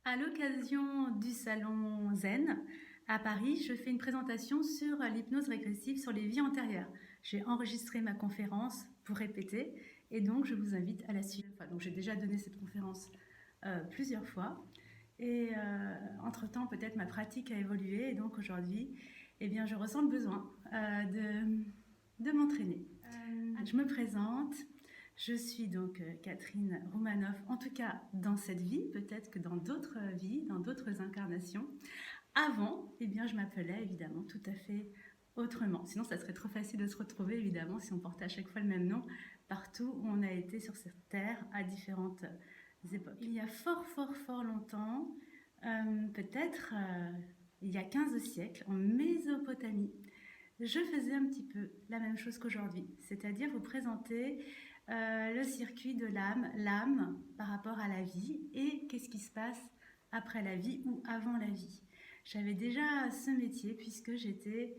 À l'occasion du salon Zen à Paris, je fais une présentation sur l'hypnose régressive sur les vies antérieures. J'ai enregistré ma conférence pour répéter et donc je vous invite à la suivre. Donc j'ai déjà donné cette conférence plusieurs fois et entre-temps peut-être ma pratique a évolué et donc aujourd'hui eh bien, je ressens le besoin de m'entraîner. Je me présente. Je suis donc Catherine Roumanoff, en tout cas dans cette vie, peut-être que dans d'autres vies, dans d'autres incarnations. Avant, eh bien, je m'appelais évidemment tout à fait autrement. Sinon, ça serait trop facile de se retrouver, évidemment, si on portait à chaque fois le même nom partout où on a été sur cette terre à différentes époques. Il y a fort longtemps, peut-être il y a 15 siècles, en Mésopotamie, je faisais un petit peu la même chose qu'aujourd'hui, c'est-à-dire vous présenter le circuit de l'âme par rapport à la vie et qu'est-ce qui se passe après la vie ou avant la vie. J'avais déjà ce métier puisque j'étais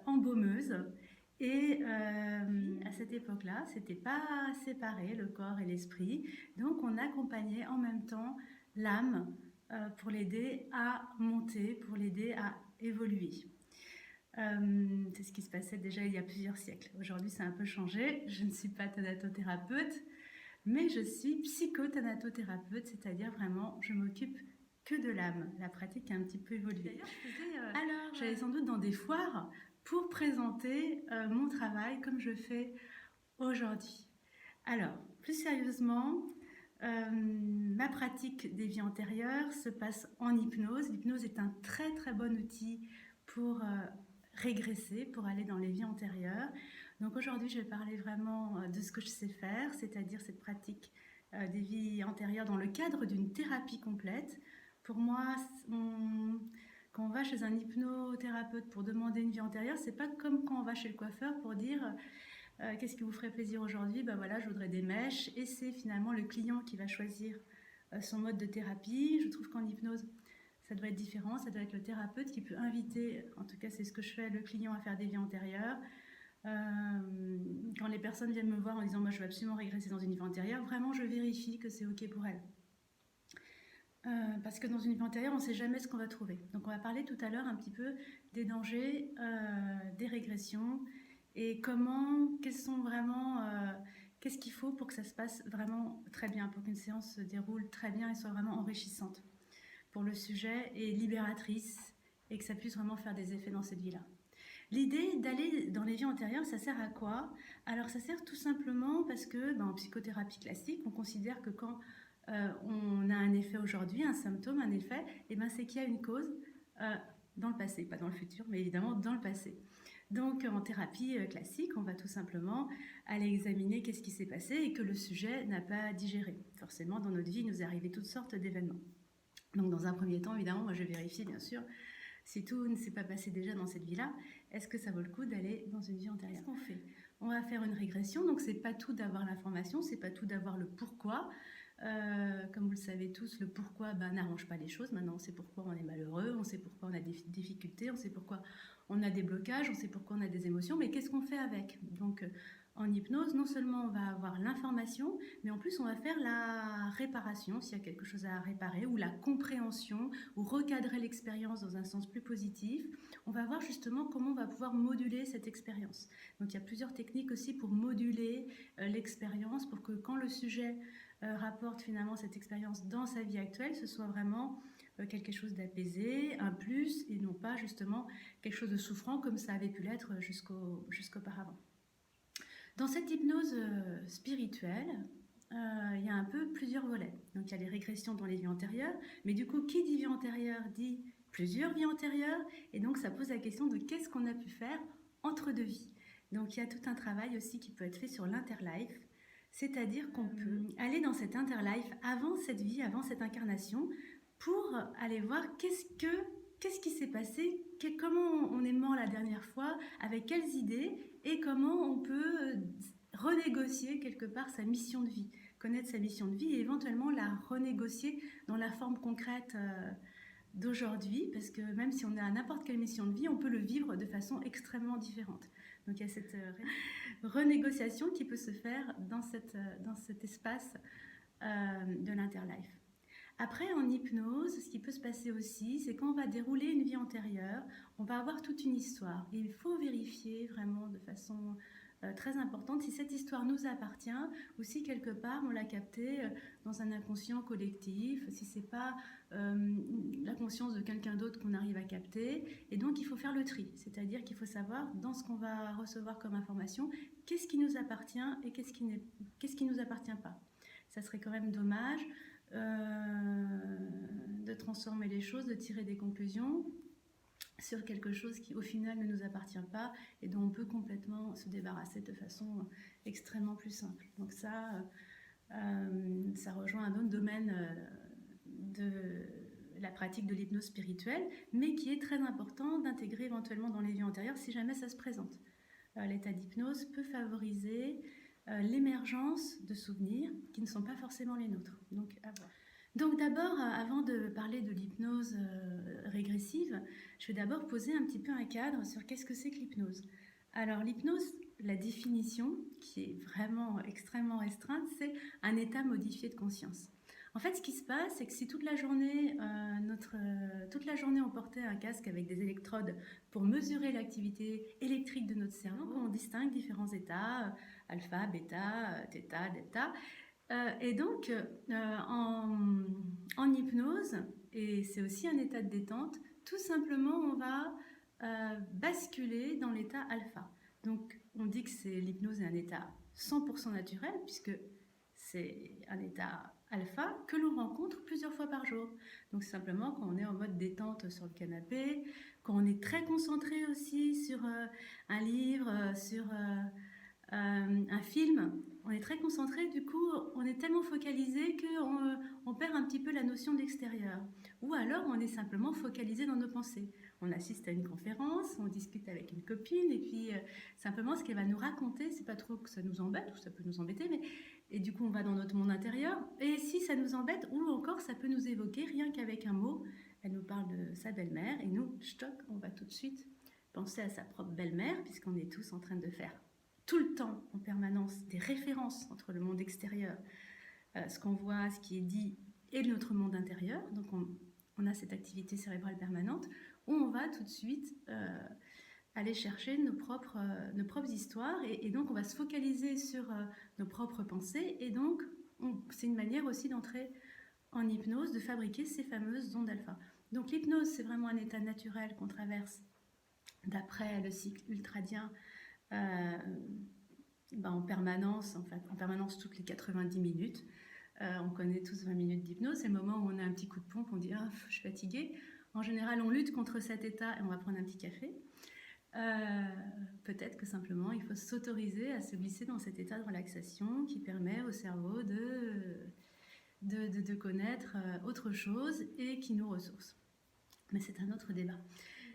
embaumeuse et à cette époque-là, c'était pas séparé le corps et l'esprit, donc on accompagnait en même temps l'âme pour l'aider à monter, pour l'aider à évoluer. C'est ce qui se passait déjà il y a plusieurs siècles. Aujourd'hui, ça a un peu changé. Je ne suis pas thanatothérapeute, mais je suis psychothanatothérapeute, c'est-à-dire vraiment, je m'occupe que de l'âme. La pratique a un petit peu évolué. D'ailleurs, j'allais sans doute dans des foires pour présenter mon travail comme je fais aujourd'hui. Alors, plus sérieusement, ma pratique des vies antérieures se passe en hypnose. L'hypnose est un très bon outil pour régresser, pour aller dans les vies antérieures. Donc aujourd'hui, je vais parler vraiment de ce que je sais faire, c'est-à-dire cette pratique des vies antérieures dans le cadre d'une thérapie complète. Pour moi, quand on va chez un hypnothérapeute pour demander une vie antérieure, c'est pas comme quand on va chez le coiffeur pour dire qu'est-ce qui vous ferait plaisir aujourd'hui? Ben voilà, je voudrais des mèches. Et c'est finalement le client qui va choisir son mode de thérapie. Je trouve qu'en hypnose, ça doit être différent. Ça doit être le thérapeute qui peut inviter, en tout cas c'est ce que je fais, le client à faire des vies antérieures. Quand les personnes viennent me voir en disant moi je veux absolument régresser dans une vie antérieure, vraiment je vérifie que c'est ok pour elles. Parce que dans une vie antérieure, on ne sait jamais ce qu'on va trouver. Donc on va parler tout à l'heure un petit peu des dangers, des régressions et qu'est-ce qu'il faut pour que ça se passe vraiment très bien, pour qu'une séance se déroule très bien et soit vraiment enrichissante pour le sujet et libératrice et que ça puisse vraiment faire des effets dans cette vie-là. L'idée d'aller dans les vies antérieures, ça sert à quoi? Alors ça sert tout simplement parce que en psychothérapie classique, on considère que quand on a un effet aujourd'hui, un symptôme, un effet, et c'est qu'il y a une cause dans le passé, pas dans le futur, mais évidemment dans le passé. Donc en thérapie classique, on va tout simplement aller examiner qu'est-ce qui s'est passé et que le sujet n'a pas digéré. Forcément, dans notre vie, il nous est arrivé toutes sortes d'événements. Donc dans un premier temps, évidemment, moi je vérifie bien sûr si tout ne s'est pas passé déjà dans cette vie-là, est-ce que ça vaut le coup d'aller dans une vie antérieure? Qu'est-ce qu'on fait? On va faire une régression, donc c'est pas tout d'avoir l'information, c'est pas tout d'avoir le pourquoi. Comme vous le savez tous, le pourquoi n'arrange pas les choses. Maintenant, on sait pourquoi on est malheureux, on sait pourquoi on a des difficultés, on sait pourquoi on a des blocages, on sait pourquoi on a des émotions, mais qu'est-ce qu'on fait avec? Donc, en hypnose, non seulement on va avoir l'information, mais en plus on va faire la réparation, s'il y a quelque chose à réparer, ou la compréhension, ou recadrer l'expérience dans un sens plus positif. On va voir justement comment on va pouvoir moduler cette expérience. Donc il y a plusieurs techniques aussi pour moduler l'expérience, pour que quand le sujet rapporte finalement cette expérience dans sa vie actuelle, ce soit vraiment quelque chose d'apaisé, un plus, et non pas justement quelque chose de souffrant comme ça avait pu l'être jusqu'auparavant. Dans cette hypnose spirituelle, il y a un peu plusieurs volets. Donc il y a les régressions dans les vies antérieures, mais du coup, qui dit vie antérieure dit plusieurs vies antérieures, et donc ça pose la question de qu'est-ce qu'on a pu faire entre deux vies. Donc il y a tout un travail aussi qui peut être fait sur l'interlife, c'est-à-dire qu'on peut aller dans cet interlife avant cette vie, avant cette incarnation, pour aller voir qu'est-ce qui s'est passé, comment on est mort la dernière fois, avec quelles idées, et comment on peut renégocier quelque part sa mission de vie, connaître sa mission de vie et éventuellement la renégocier dans la forme concrète d'aujourd'hui, parce que même si on a n'importe quelle mission de vie, on peut le vivre de façon extrêmement différente. Donc il y a cette renégociation qui peut se faire dans cet espace de l'interlife. Après, en hypnose, ce qui peut se passer aussi, c'est quand on va dérouler une vie antérieure, on va avoir toute une histoire. Et il faut vérifier vraiment de façon très importante si cette histoire nous appartient ou si quelque part on l'a captée dans un inconscient collectif, si c'est pas la conscience de quelqu'un d'autre qu'on arrive à capter. Et donc il faut faire le tri, c'est-à-dire qu'il faut savoir dans ce qu'on va recevoir comme information, qu'est-ce qui nous appartient et qu'est-ce qui nous appartient pas. Ça serait quand même dommage de transformer les choses, de tirer des conclusions sur quelque chose qui au final ne nous appartient pas et dont on peut complètement se débarrasser de façon extrêmement plus simple. Donc ça rejoint un autre domaine de la pratique de l'hypnose spirituelle, mais qui est très important d'intégrer éventuellement dans les vies antérieures si jamais ça se présente. L'état d'hypnose peut favoriser l'émergence de souvenirs qui ne sont pas forcément les nôtres. Donc, à voir. Donc d'abord, avant de parler de l'hypnose régressive, je vais d'abord poser un petit peu un cadre sur qu'est-ce que c'est que l'hypnose. Alors l'hypnose, la définition, qui est vraiment extrêmement restreinte, c'est un état modifié de conscience. En fait, ce qui se passe, c'est que si toute la journée, on portait un casque avec des électrodes pour mesurer l'activité électrique de notre cerveau, on distingue différents états, alpha, bêta, theta, delta. Et donc, en hypnose, et c'est aussi un état de détente, tout simplement, on va basculer dans l'état alpha. Donc, on dit que l'hypnose est un état 100% naturel, puisque c'est un état alpha que l'on rencontre plusieurs fois par jour. Donc, c'est simplement quand on est en mode détente sur le canapé, quand on est très concentré aussi sur un livre, sur un film, on est très concentré, du coup on est tellement focalisé qu'on perd un petit peu la notion de l'extérieur. Ou alors on est simplement focalisé dans nos pensées. On assiste à une conférence, on discute avec une copine et puis simplement ce qu'elle va nous raconter, c'est pas trop que ça nous embête, ou ça peut nous embêter, mais et du coup on va dans notre monde intérieur, et si ça nous embête, ou encore ça peut nous évoquer rien qu'avec un mot, elle nous parle de sa belle-mère et nous, stock, on va tout de suite penser à sa propre belle-mère puisqu'on est tous en train de faire tout le temps, en permanence, des références entre le monde extérieur, ce qu'on voit, ce qui est dit, et notre monde intérieur. Donc on a cette activité cérébrale permanente où on va tout de suite aller chercher nos propres histoires et donc on va se focaliser sur nos propres pensées et donc c'est une manière aussi d'entrer en hypnose, de fabriquer ces fameuses ondes alpha. Donc l'hypnose, c'est vraiment un état naturel qu'on traverse d'après le cycle ultradien en permanence toutes les 90 minutes. On connaît tous 20 minutes d'hypnose, c'est le moment où on a un petit coup de pompe, on dit ah, je suis fatiguée. En général, on lutte contre cet état et on va prendre un petit café. Peut-être que simplement il faut s'autoriser à se glisser dans cet état de relaxation qui permet au cerveau de connaître autre chose et qui nous ressource. Mais c'est un autre débat.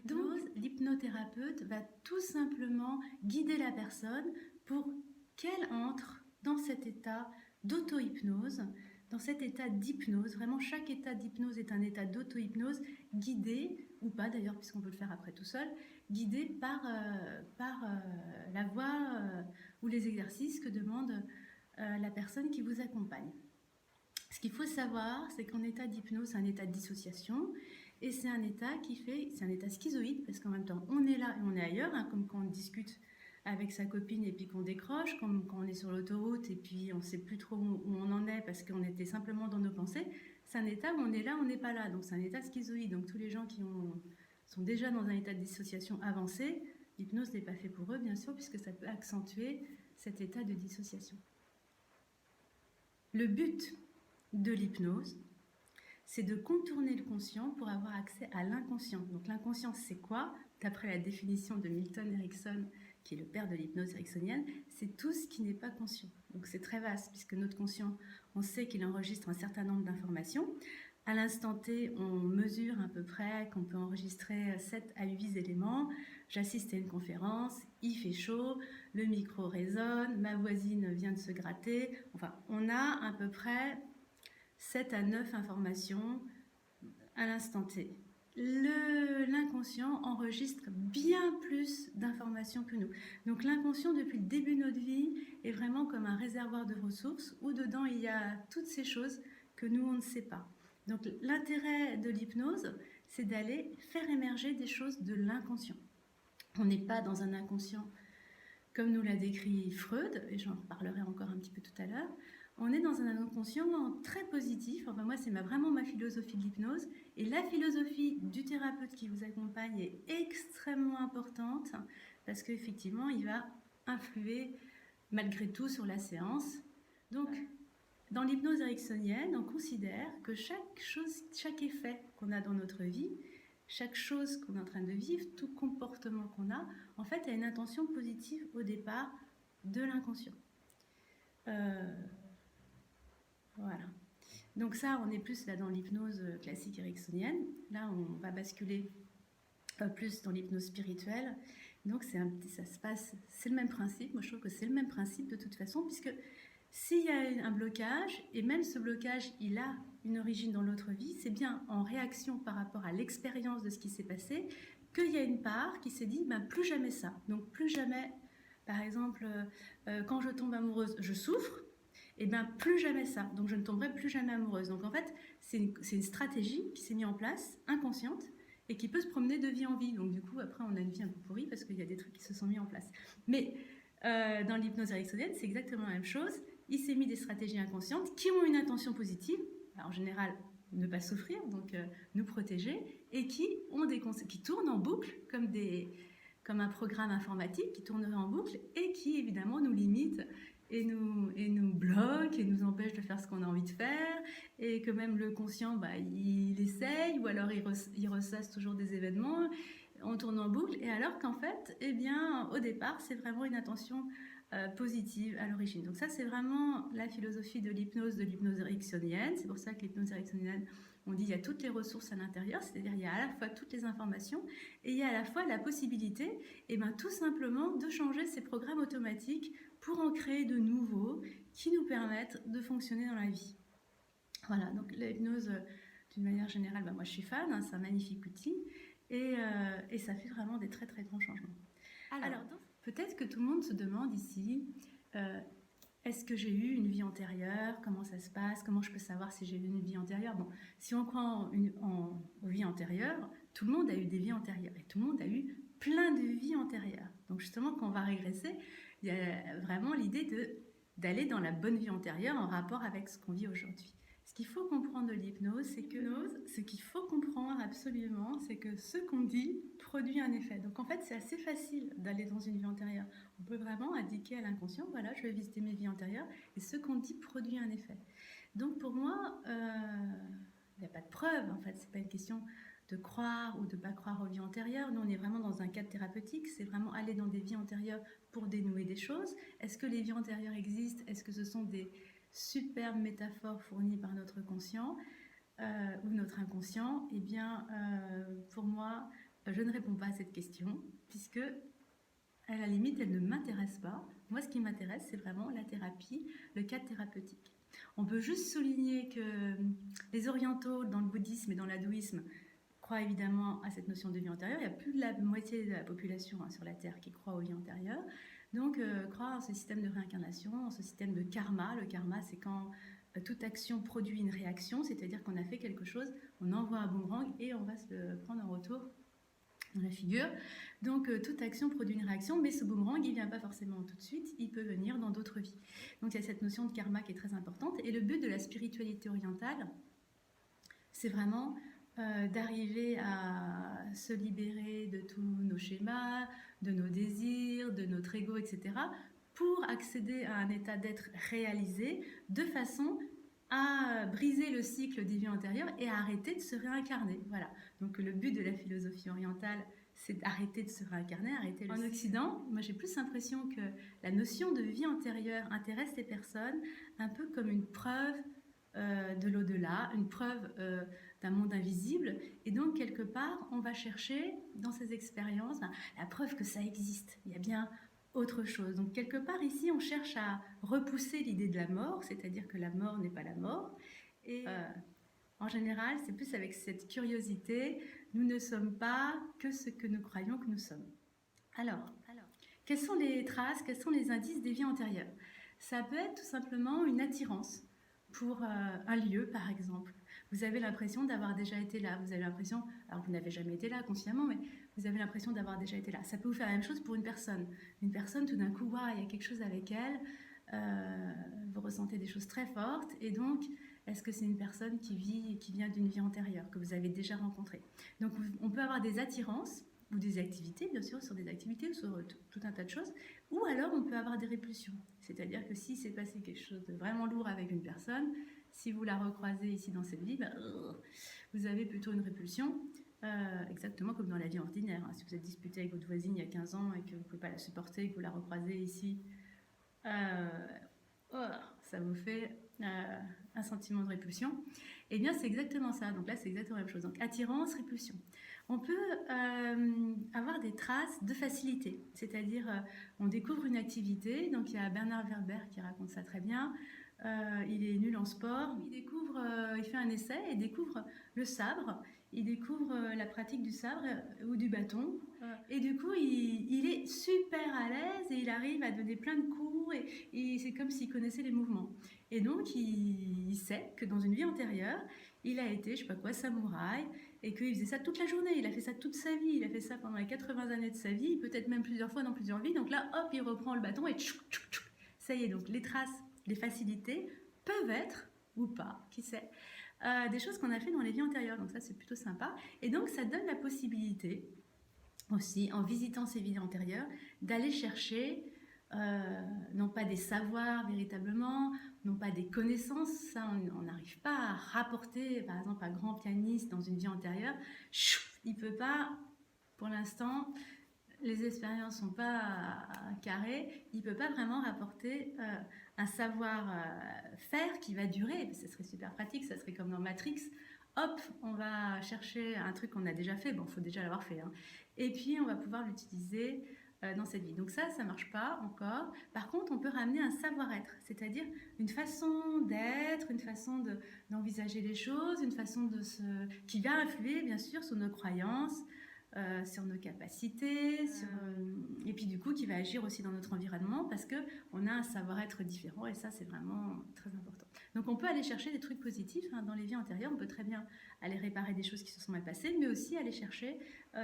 Donc, l'hypnothérapeute va tout simplement guider la personne pour qu'elle entre dans cet état d'auto-hypnose, dans cet état d'hypnose. Vraiment, chaque état d'hypnose est un état d'auto-hypnose, guidé, ou pas d'ailleurs, puisqu'on peut le faire après tout seul, guidé par la voix ou les exercices que demande la personne qui vous accompagne. Ce qu'il faut savoir, c'est qu'en état d'hypnose, c'est un état de dissociation. Et c'est un état c'est un état schizoïde, parce qu'en même temps, on est là et on est ailleurs, hein, comme quand on discute avec sa copine et puis qu'on décroche, comme quand on est sur l'autoroute et puis on ne sait plus trop où on en est parce qu'on était simplement dans nos pensées. C'est un état où on est là, on n'est pas là. Donc c'est un état schizoïde. Donc tous les gens qui sont déjà dans un état de dissociation avancé, l'hypnose n'est pas fait pour eux, bien sûr, puisque ça peut accentuer cet état de dissociation. Le but de l'hypnose, c'est de contourner le conscient pour avoir accès à l'inconscient. Donc l'inconscient, c'est quoi? D'après la définition de Milton Erickson, qui est le père de l'hypnose ericksonienne, c'est tout ce qui n'est pas conscient. Donc c'est très vaste, puisque notre conscient, on sait qu'il enregistre un certain nombre d'informations. À l'instant T, on mesure à peu près qu'on peut enregistrer 7 à 8 éléments. J'assiste à une conférence, il fait chaud, le micro résonne, ma voisine vient de se gratter. Enfin, on a à peu près 7 à 9 informations à l'instant T. L'inconscient enregistre bien plus d'informations que nous. Donc l'inconscient, depuis le début de notre vie, est vraiment comme un réservoir de ressources où dedans il y a toutes ces choses que nous, on ne sait pas. Donc l'intérêt de l'hypnose, c'est d'aller faire émerger des choses de l'inconscient. On n'est pas dans un inconscient comme nous l'a décrit Freud, et j'en reparlerai encore un petit peu tout à l'heure. On est dans un inconscient très positif. Enfin, moi, c'est vraiment ma philosophie de l'hypnose. Et la philosophie du thérapeute qui vous accompagne est extrêmement importante parce qu'effectivement, il va influer malgré tout sur la séance. Donc, dans l'hypnose ericksonienne, on considère que chaque effet qu'on a dans notre vie, chaque chose qu'on est en train de vivre, tout comportement qu'on a, en fait, a une intention positive au départ de l'inconscient. Voilà. Donc ça, on est plus là dans l'hypnose classique ericksonienne. Là, on va basculer plus dans l'hypnose spirituelle. Donc ça se passe, c'est le même principe. Moi, je trouve que c'est le même principe de toute façon, puisque s'il y a un blocage, et même ce blocage, il a une origine dans l'autre vie, c'est bien en réaction par rapport à l'expérience de ce qui s'est passé qu'il y a une part qui s'est dit, plus jamais ça. Donc plus jamais, par exemple, quand je tombe amoureuse, je souffre, et plus jamais ça. Donc je ne tomberai plus jamais amoureuse. Donc en fait, c'est une stratégie qui s'est mise en place, inconsciente, et qui peut se promener de vie en vie. Donc du coup, après, on a une vie un peu pourrie parce qu'il y a des trucs qui se sont mis en place. Mais dans l'hypnose ericksonienne, c'est exactement la même chose. Il s'est mis des stratégies inconscientes qui ont une intention positive, alors, en général ne pas souffrir, donc nous protéger, et qui tournent en boucle comme un programme informatique qui tournerait en boucle et qui évidemment nous limite et nous bloque et nous empêche de faire ce qu'on a envie de faire, et que même le conscient, il essaye, ou alors il ressasse toujours des événements, on tourne en boucle, et alors qu'en fait, au départ, c'est vraiment une intention positive à l'origine. Donc ça, c'est vraiment la philosophie de l'hypnose ericksonienne. C'est pour ça que l'hypnose ericksonienne, on dit il y a toutes les ressources à l'intérieur, c'est-à-dire il y a à la fois toutes les informations et il y a à la fois la possibilité, tout simplement, de changer ces programmes automatiques pour en créer de nouveaux qui nous permettent de fonctionner dans la vie. Voilà, donc l'hypnose, d'une manière générale, moi je suis fan, hein, c'est un magnifique outil, et ça fait vraiment des très très grands changements. Alors peut-être que tout le monde se demande ici, est-ce que j'ai eu une vie antérieure? Comment ça se passe? Comment je peux savoir si j'ai eu une vie antérieure? Bon, si on croit aux vies antérieures, tout le monde a eu des vies antérieures, et tout le monde a eu plein de vies antérieures. Donc justement, quand on va régresser, il y a vraiment l'idée d'aller dans la bonne vie antérieure en rapport avec ce qu'on vit aujourd'hui. Ce qu'il faut comprendre de l'hypnose, ce qu'il faut comprendre absolument, c'est que ce qu'on dit produit un effet. Donc en fait, c'est assez facile d'aller dans une vie antérieure. On peut vraiment indiquer à l'inconscient, voilà, je vais visiter mes vies antérieures, et ce qu'on dit produit un effet. Donc pour moi, il n'y a pas de preuve, en fait, c'est pas une question de croire ou de ne pas croire aux vies antérieures. Nous, on est vraiment dans un cadre thérapeutique, c'est vraiment aller dans des vies antérieures pour dénouer des choses. Est-ce que les vies antérieures existent? Est-ce que ce sont des superbes métaphores fournies par notre conscient ou notre inconscient? Eh bien, pour moi, je ne réponds pas à cette question, puisque, à la limite, elle ne m'intéresse pas. Moi, ce qui m'intéresse, c'est vraiment la thérapie, le cadre thérapeutique. On peut juste souligner que les orientaux, dans le bouddhisme et dans l'hindouisme, croient évidemment à cette notion de vie antérieure. Il y a plus de la moitié de la population sur la Terre qui croit aux vies antérieures. Donc, croire en ce système de réincarnation, en ce système de karma. Le karma, c'est quand toute action produit une réaction, c'est-à-dire qu'on a fait quelque chose, on envoie un boomerang et on va se le prendre en retour dans la figure. Donc, toute action produit une réaction, mais ce boomerang, il ne vient pas forcément tout de suite, il peut venir dans d'autres vies. Donc, il y a cette notion de karma qui est très importante. Et le but de la spiritualité orientale, c'est vraiment d'arriver à se libérer de tous nos schémas, de nos désirs, de notre ego, etc., pour accéder à un état d'être réalisé de façon à briser le cycle des vies antérieures et à arrêter de se réincarner. Voilà. Donc le but de la philosophie orientale, c'est d'arrêter de se réincarner, arrêter le cycle. En Occident, moi j'ai plus l'impression que la notion de vie antérieure intéresse les personnes un peu comme une preuve de l'au-delà, une preuve d'un monde invisible, et donc quelque part on va chercher dans ces expériences la preuve que ça existe, il y a bien autre chose. Donc quelque part ici on cherche à repousser l'idée de la mort, c'est-à-dire que la mort n'est pas la mort, et en général c'est plus avec cette curiosité, nous ne sommes pas que ce que nous croyons que nous sommes. Alors quelles sont les traces, quels sont les indices des vies antérieures? Ça peut être tout simplement une attirance pour un lieu, par exemple, Vous avez l'impression d'avoir déjà été là. Vous avez l'impression, alors vous n'avez jamais été là consciemment, mais vous avez l'impression d'avoir déjà été là. Ça peut vous faire la même chose pour une personne. Une personne, tout d'un coup, waouh, il y a quelque chose avec elle. Vous ressentez des choses très fortes. Et donc, est-ce que c'est une personne qui vient d'une vie antérieure, que vous avez déjà rencontrée? Donc, on peut avoir des attirances ou des activités, bien sûr, sur des activités ou sur tout un tas de choses. Ou alors, on peut avoir des répulsions. C'est-à-dire que si s'est passé quelque chose de vraiment lourd avec une personne, si vous la recroisez ici dans cette vie, vous avez plutôt une répulsion, exactement comme dans la vie ordinaire. Hein. Si vous êtes disputé avec votre voisine il y a 15 ans et que vous ne pouvez pas la supporter et que vous la recroisez ici, ça vous fait un sentiment de répulsion. Eh bien, c'est exactement ça. Donc là, c'est exactement la même chose. Donc, attirance, répulsion. On peut avoir des traces de facilité, c'est-à-dire on découvre une activité. Donc il y a Bernard Werber qui raconte ça très bien. Il est nul en sport. Il fait un essai et découvre le sabre. Il découvre la pratique du sabre ou du bâton. Et du coup, il est super à l'aise et il arrive à donner plein de coups et c'est comme s'il connaissait les mouvements. Et donc, il sait que dans une vie antérieure, il a été, je sais pas quoi, samouraï et qu'il faisait ça toute la journée. Il a fait ça toute sa vie. Il a fait ça pendant les 80 années de sa vie, peut-être même plusieurs fois dans plusieurs vies. Donc là, hop, il reprend le bâton et tchouk, tchouk, tchouk. Ça y est, donc les traces, les facilités peuvent être, ou pas, qui sait, des choses qu'on a fait dans les vies antérieures. Donc ça, c'est plutôt sympa. Et donc, ça donne la possibilité aussi, en visitant ces vies antérieures, d'aller chercher non pas des savoirs véritablement, non pas des connaissances, ça on n'arrive pas à rapporter, par exemple un grand pianiste dans une vie antérieure, il ne peut pas, pour l'instant, les expériences ne sont pas carrées, il ne peut pas vraiment rapporter un savoir-faire qui va durer, ce serait super pratique, ça serait comme dans Matrix, hop, on va chercher un truc qu'on a déjà fait, bon, il faut déjà l'avoir fait, hein. Et puis on va pouvoir l'utiliser dans cette vie. Donc ça ne marche pas encore. Par contre, on peut ramener un savoir-être, c'est-à-dire une façon d'être, une façon d'envisager les choses, une façon qui va influer bien sûr sur nos croyances, sur nos capacités, et puis du coup qui va agir aussi dans notre environnement parce qu'on a un savoir-être différent et ça c'est vraiment très important. Donc on peut aller chercher des trucs positifs hein, dans les vies antérieures, on peut très bien aller réparer des choses qui se sont mal passées, mais aussi aller chercher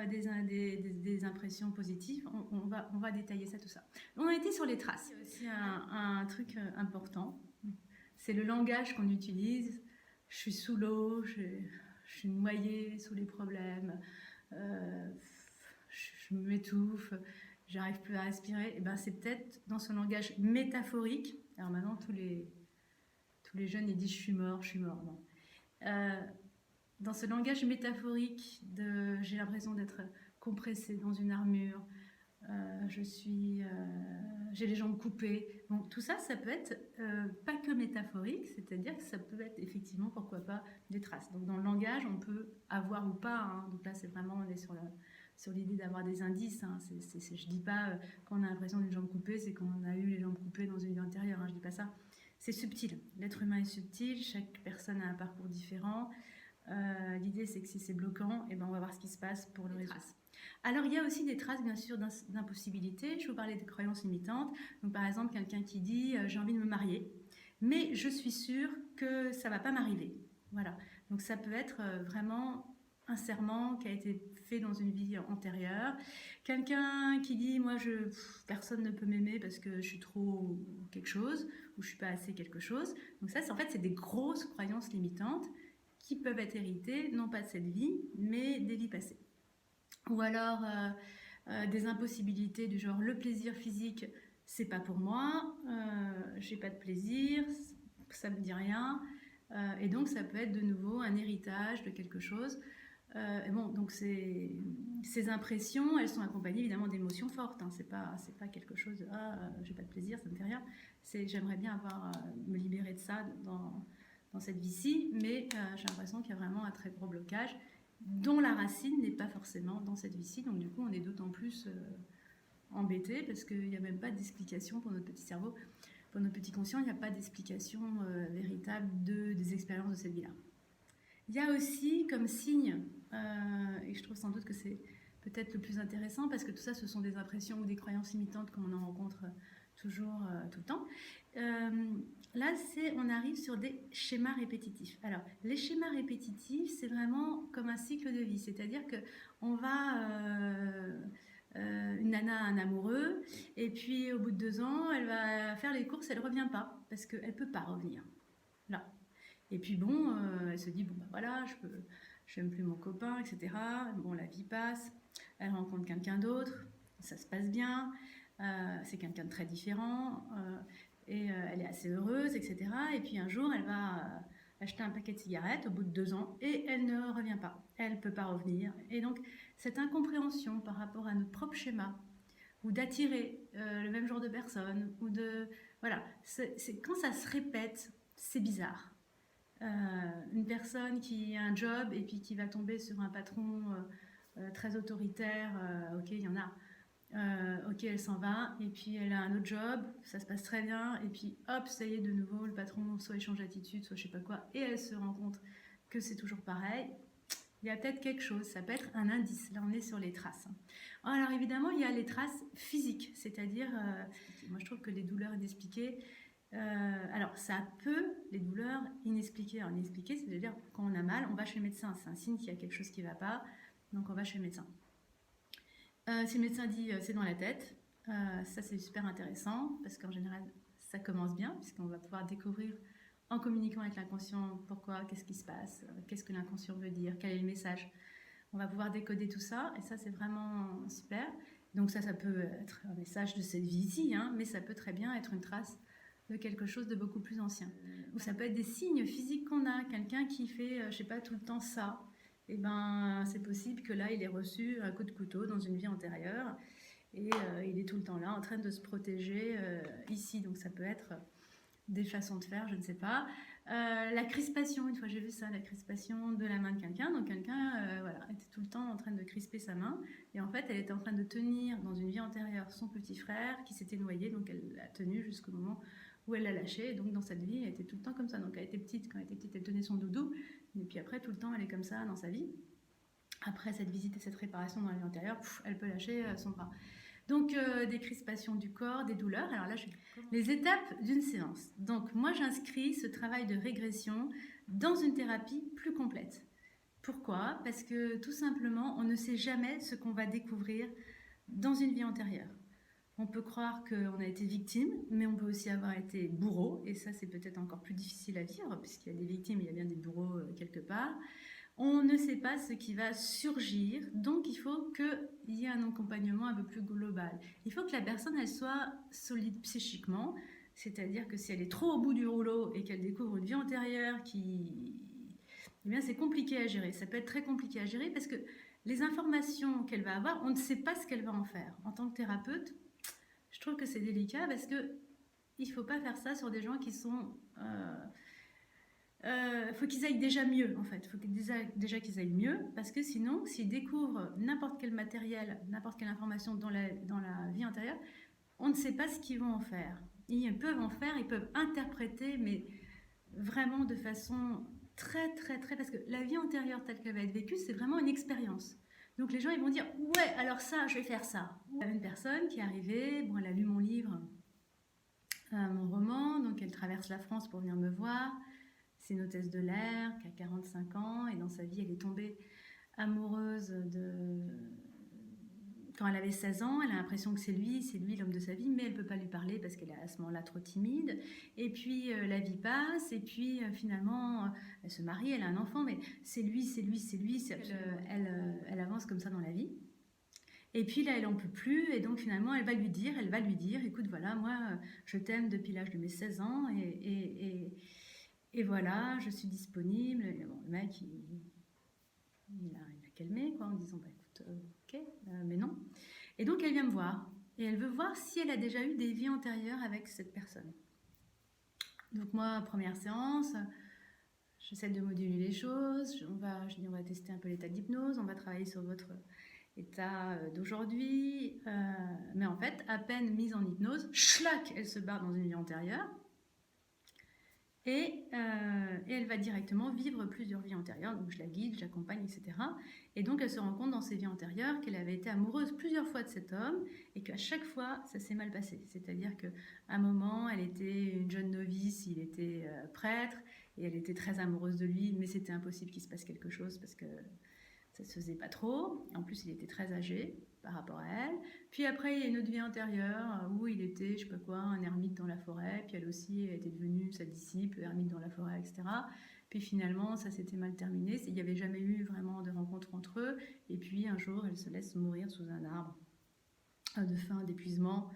des impressions positives, on va détailler ça tout ça. On a été sur les traces, il y a aussi un truc important, c'est le langage qu'on utilise, je suis sous l'eau, je suis noyée sous les problèmes, je m'étouffe, j'arrive plus à respirer, et ben c'est peut-être dans ce langage métaphorique. Alors maintenant tous les jeunes ils disent je suis mort, non. Dans ce langage métaphorique de j'ai l'impression d'être compressée dans une armure, j'ai les jambes coupées. Bon, tout ça, ça peut être pas que métaphorique, c'est-à-dire que ça peut être effectivement, pourquoi pas, des traces. Donc dans le langage, on peut avoir ou pas. Hein. Donc là, c'est vraiment, on est sur l'idée d'avoir des indices. Hein. Je dis pas qu'on a l'impression d'une jambe coupée, c'est qu'on a eu les jambes coupées dans une vie antérieure. Hein. Je dis pas ça. C'est subtil. L'être humain est subtil. Chaque personne a un parcours différent. L'idée, c'est que si c'est bloquant, eh ben, on va voir ce qui se passe pour le résoudre. Alors, il y a aussi des traces, bien sûr, d'impossibilité. Je vous parlais de croyances limitantes. Donc, par exemple, quelqu'un qui dit « j'ai envie de me marier, mais je suis sûre que ça ne va pas m'arriver ». Voilà. Donc, ça peut être vraiment un serment qui a été fait dans une vie antérieure. Quelqu'un qui dit « moi, personne ne peut m'aimer parce que je suis trop quelque chose » ou « je ne suis pas assez quelque chose ». Donc, ça, en fait, c'est des grosses croyances limitantes qui peuvent être héritées, non pas de cette vie, mais des vies passées. Ou alors des impossibilités du genre le plaisir physique, c'est pas pour moi, j'ai pas de plaisir, ça me dit rien, et donc ça peut être de nouveau un héritage de quelque chose. Et bon, donc ces impressions, elles sont accompagnées évidemment d'émotions fortes. Hein. C'est pas quelque chose de j'ai pas de plaisir, ça me fait rien. J'aimerais bien me libérer de ça dans cette vie-ci, mais j'ai l'impression qu'il y a vraiment un très gros blocage dont la racine n'est pas forcément dans cette vie-ci. Donc du coup, on est d'autant plus embêté parce qu'il n'y a même pas d'explication pour notre petit cerveau, pour notre petit conscient, il n'y a pas d'explication véritable des expériences de cette vie-là. Il y a aussi comme signe, et je trouve sans doute que c'est peut-être le plus intéressant parce que tout ça, ce sont des impressions ou des croyances limitantes comme on en rencontre toujours tout le temps. Là, on arrive sur des schémas répétitifs. Alors, les schémas répétitifs, c'est vraiment comme un cycle de vie, c'est-à-dire que on va une nana a un amoureux, et puis au bout de 2 ans, elle va faire les courses, elle ne revient pas, parce qu'elle ne peut pas revenir. Là. Et puis bon, elle se dit, bon bah voilà, je n'aime plus mon copain, etc. Bon, la vie passe, elle rencontre quelqu'un d'autre, ça se passe bien, c'est quelqu'un de très différent, et elle est assez heureuse, etc. Et puis un jour, elle va acheter un paquet de cigarettes au bout de 2 ans, et elle ne revient pas, elle ne peut pas revenir. Et donc, cette incompréhension par rapport à notre propre schéma, ou d'attirer le même genre de personne, ou de... Voilà, quand ça se répète, c'est bizarre. Une personne qui a un job et puis qui va tomber sur un patron très autoritaire, ok, il y en a. Ok, elle s'en va, et puis elle a un autre job, ça se passe très bien, et puis hop, ça y est, de nouveau, le patron soit il change d'attitude, soit je sais pas quoi, et elle se rend compte que c'est toujours pareil. Il y a peut-être quelque chose, ça peut être un indice. Là, on est sur les traces. Alors évidemment, il y a les traces physiques, c'est-à-dire, moi je trouve que les douleurs inexpliquées, alors ça peut, les douleurs inexpliquées, alors inexpliquées, c'est-à-dire quand on a mal, on va chez le médecin, c'est un signe qu'il y a quelque chose qui ne va pas, donc on va chez le médecin. Si le médecin dit c'est dans la tête, ça c'est super intéressant, parce qu'en général, ça commence bien, puisqu'on va pouvoir découvrir en communiquant avec l'inconscient pourquoi, qu'est-ce qui se passe, qu'est-ce que l'inconscient veut dire, quel est le message. On va pouvoir décoder tout ça, et ça c'est vraiment super. Donc ça peut être un message de cette vie ici, hein, mais ça peut très bien être une trace de quelque chose de beaucoup plus ancien. Ou ça peut être des signes physiques qu'on a, quelqu'un qui fait, je sais pas, tout le temps ça. Et ben c'est possible que là il ait reçu un coup de couteau dans une vie antérieure, et il est tout le temps là en train de se protéger ici. Donc ça peut être des façons de faire, je ne sais pas. La crispation, une fois j'ai vu ça, la crispation de la main de quelqu'un. Donc quelqu'un voilà, était tout le temps en train de crisper sa main, et en fait elle était en train de tenir dans une vie antérieure son petit frère qui s'était noyé, donc elle l'a tenu jusqu'au moment où elle l'a lâché. Et donc dans cette vie elle était tout le temps comme ça. Donc elle était petite, quand elle était petite elle tenait son doudou, et puis après tout le temps elle est comme ça dans sa vie. Après cette visite et cette réparation dans la vie antérieure, elle peut lâcher son bras. Donc des crispations du corps, des douleurs. Alors là, les étapes d'une séance. Donc moi, j'inscris ce travail de régression dans une thérapie plus complète. Pourquoi? Parce que tout simplement, on ne sait jamais ce qu'on va découvrir dans une vie antérieure. On peut croire qu'on a été victime, mais on peut aussi avoir été bourreau, et ça c'est peut-être encore plus difficile à vivre, puisqu'il y a des victimes, il y a bien des bourreaux quelque part. On ne sait pas ce qui va surgir, donc il faut qu'il y ait un accompagnement un peu plus global. Il faut que la personne elle soit solide psychiquement, c'est-à-dire que si elle est trop au bout du rouleau et qu'elle découvre une vie antérieure eh bien c'est compliqué à gérer. Ça peut être très compliqué à gérer parce que les informations qu'elle va avoir, on ne sait pas ce qu'elle va en faire. En tant que thérapeute, je trouve que c'est délicat parce qu'il ne faut pas faire ça sur des gens qui sont... faut qu'ils aillent déjà mieux en fait, faut déjà qu'ils aillent mieux, parce que sinon s'ils découvrent n'importe quel matériel, n'importe quelle information dans la vie antérieure, on ne sait pas ce qu'ils vont en faire. Ils peuvent en faire, ils peuvent interpréter, mais vraiment de façon très très très, parce que la vie antérieure telle qu'elle va être vécue, c'est vraiment une expérience. Donc les gens ils vont dire ouais alors ça je vais faire ça. Une personne qui est arrivée, bon elle a lu mon livre, mon roman, donc elle traverse la France pour venir me voir. C'est une hôtesse de l'air qui a 45 ans, et dans sa vie elle est tombée amoureuse quand elle avait 16 ans, elle a l'impression que c'est lui l'homme de sa vie, mais elle ne peut pas lui parler parce qu'elle est à ce moment-là trop timide. Et puis la vie passe, et puis finalement elle se marie, elle a un enfant, mais c'est lui. Elle avance comme ça dans la vie. Et puis là, elle n'en peut plus, et donc finalement, elle va lui dire, écoute, voilà, moi, je t'aime depuis l'âge de mes 16 ans, et voilà, je suis disponible. Et bon, le mec, il a calmé, quoi, en disant, bah écoute, ok, mais non. Et donc, elle vient me voir, et elle veut voir si elle a déjà eu des vies antérieures avec cette personne. Donc moi, première séance, j'essaie de moduler les choses, je dis, on va tester un peu l'état d'hypnose, on va travailler sur votre état d'aujourd'hui, mais en fait, à peine mise en hypnose, schlac, elle se barre dans une vie antérieure. Et elle va directement vivre plusieurs vies antérieures. Donc je la guide, je l'accompagne, etc. Et donc elle se rend compte dans ses vies antérieures qu'elle avait été amoureuse plusieurs fois de cet homme et qu'à chaque fois ça s'est mal passé. C'est-à-dire qu'à un moment elle était une jeune novice, il était prêtre et elle était très amoureuse de lui, mais c'était impossible qu'il se passe quelque chose parce que ça se faisait pas trop. En plus, il était très âgé par rapport à elle. Puis après, il y a une autre vie antérieure où il était, je sais pas quoi, un ermite dans la forêt. Puis elle aussi était devenue sa disciple, ermite dans la forêt, etc. Puis finalement, ça s'était mal terminé. Il n'y avait jamais eu vraiment de rencontre entre eux. Et puis un jour, elle se laisse mourir sous un arbre de faim, d'épuisement,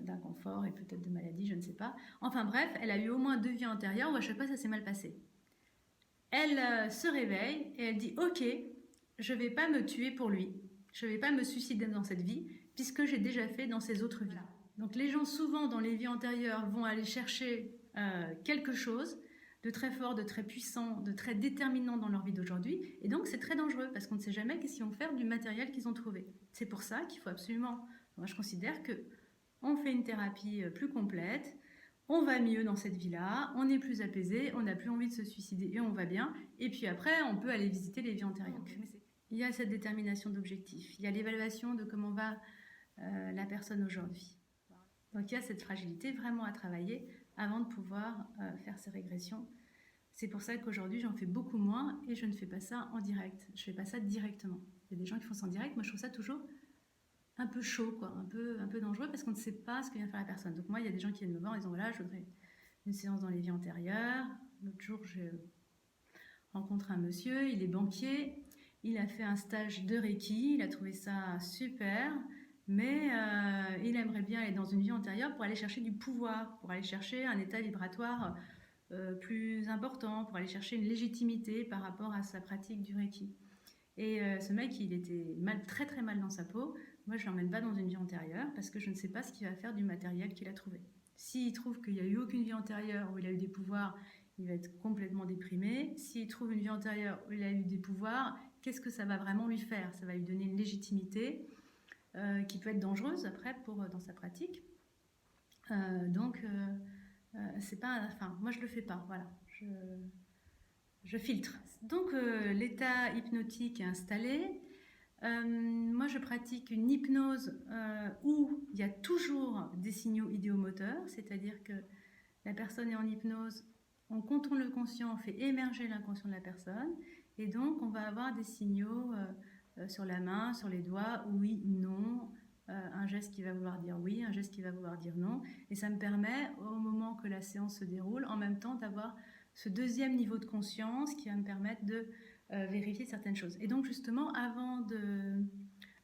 d'inconfort et peut-être de maladie, je ne sais pas. Enfin bref, elle a eu au moins 2 vies antérieures où à chaque fois ça s'est mal passé. Elle se réveille et elle dit « Ok, je ne vais pas me tuer pour lui, je ne vais pas me suicider dans cette vie, puisque j'ai déjà fait dans ces autres vies. » Donc les gens souvent dans les vies antérieures vont aller chercher quelque chose de très fort, de très puissant, de très déterminant dans leur vie d'aujourd'hui, et donc c'est très dangereux parce qu'on ne sait jamais qu'est-ce qu'ils vont faire du matériel qu'ils ont trouvé. C'est pour ça qu'il faut absolument, moi je considère qu'on fait une thérapie plus complète, on va mieux dans cette vie-là, on est plus apaisé, on n'a plus envie de se suicider et on va bien. Et puis après, on peut aller visiter les vies antérieures. Il y a cette détermination d'objectif, il y a l'évaluation de comment va la personne aujourd'hui. Donc il y a cette fragilité vraiment à travailler avant de pouvoir faire ces régressions. C'est pour ça qu'aujourd'hui, j'en fais beaucoup moins et je ne fais pas ça en direct. Je ne fais pas ça directement. Il y a des gens qui font ça en direct, moi je trouve ça toujours un peu chaud, quoi, un peu dangereux parce qu'on ne sait pas ce que vient faire la personne. Donc moi, il y a des gens qui viennent me voir en disant voilà, je voudrais une séance dans les vies antérieures. L'autre jour, je rencontre un monsieur, il est banquier, il a fait un stage de Reiki, il a trouvé ça super, mais il aimerait bien aller dans une vie antérieure pour aller chercher du pouvoir, pour aller chercher un état vibratoire plus important, pour aller chercher une légitimité par rapport à sa pratique du Reiki. Et ce mec, il était très très mal dans sa peau. Moi, je ne l'emmène pas dans une vie antérieure parce que je ne sais pas ce qu'il va faire du matériel qu'il a trouvé. S'il trouve qu'il n'y a eu aucune vie antérieure où il a eu des pouvoirs, il va être complètement déprimé. S'il trouve une vie antérieure où il a eu des pouvoirs, qu'est-ce que ça va vraiment lui faire? Ça va lui donner une légitimité qui peut être dangereuse après dans sa pratique. C'est pas, enfin, moi je le fais pas. Voilà, je filtre. Donc l'état hypnotique est installé. Moi, je pratique une hypnose où il y a toujours des signaux idéomoteurs, c'est-à-dire que la personne est en hypnose, on contourne le conscient, on fait émerger l'inconscient de la personne, et donc on va avoir des signaux sur la main, sur les doigts, oui, non, un geste qui va vouloir dire oui, un geste qui va vouloir dire non, et ça me permet, au moment que la séance se déroule, en même temps d'avoir ce deuxième niveau de conscience qui va me permettre de vérifier certaines choses. Et donc justement, avant de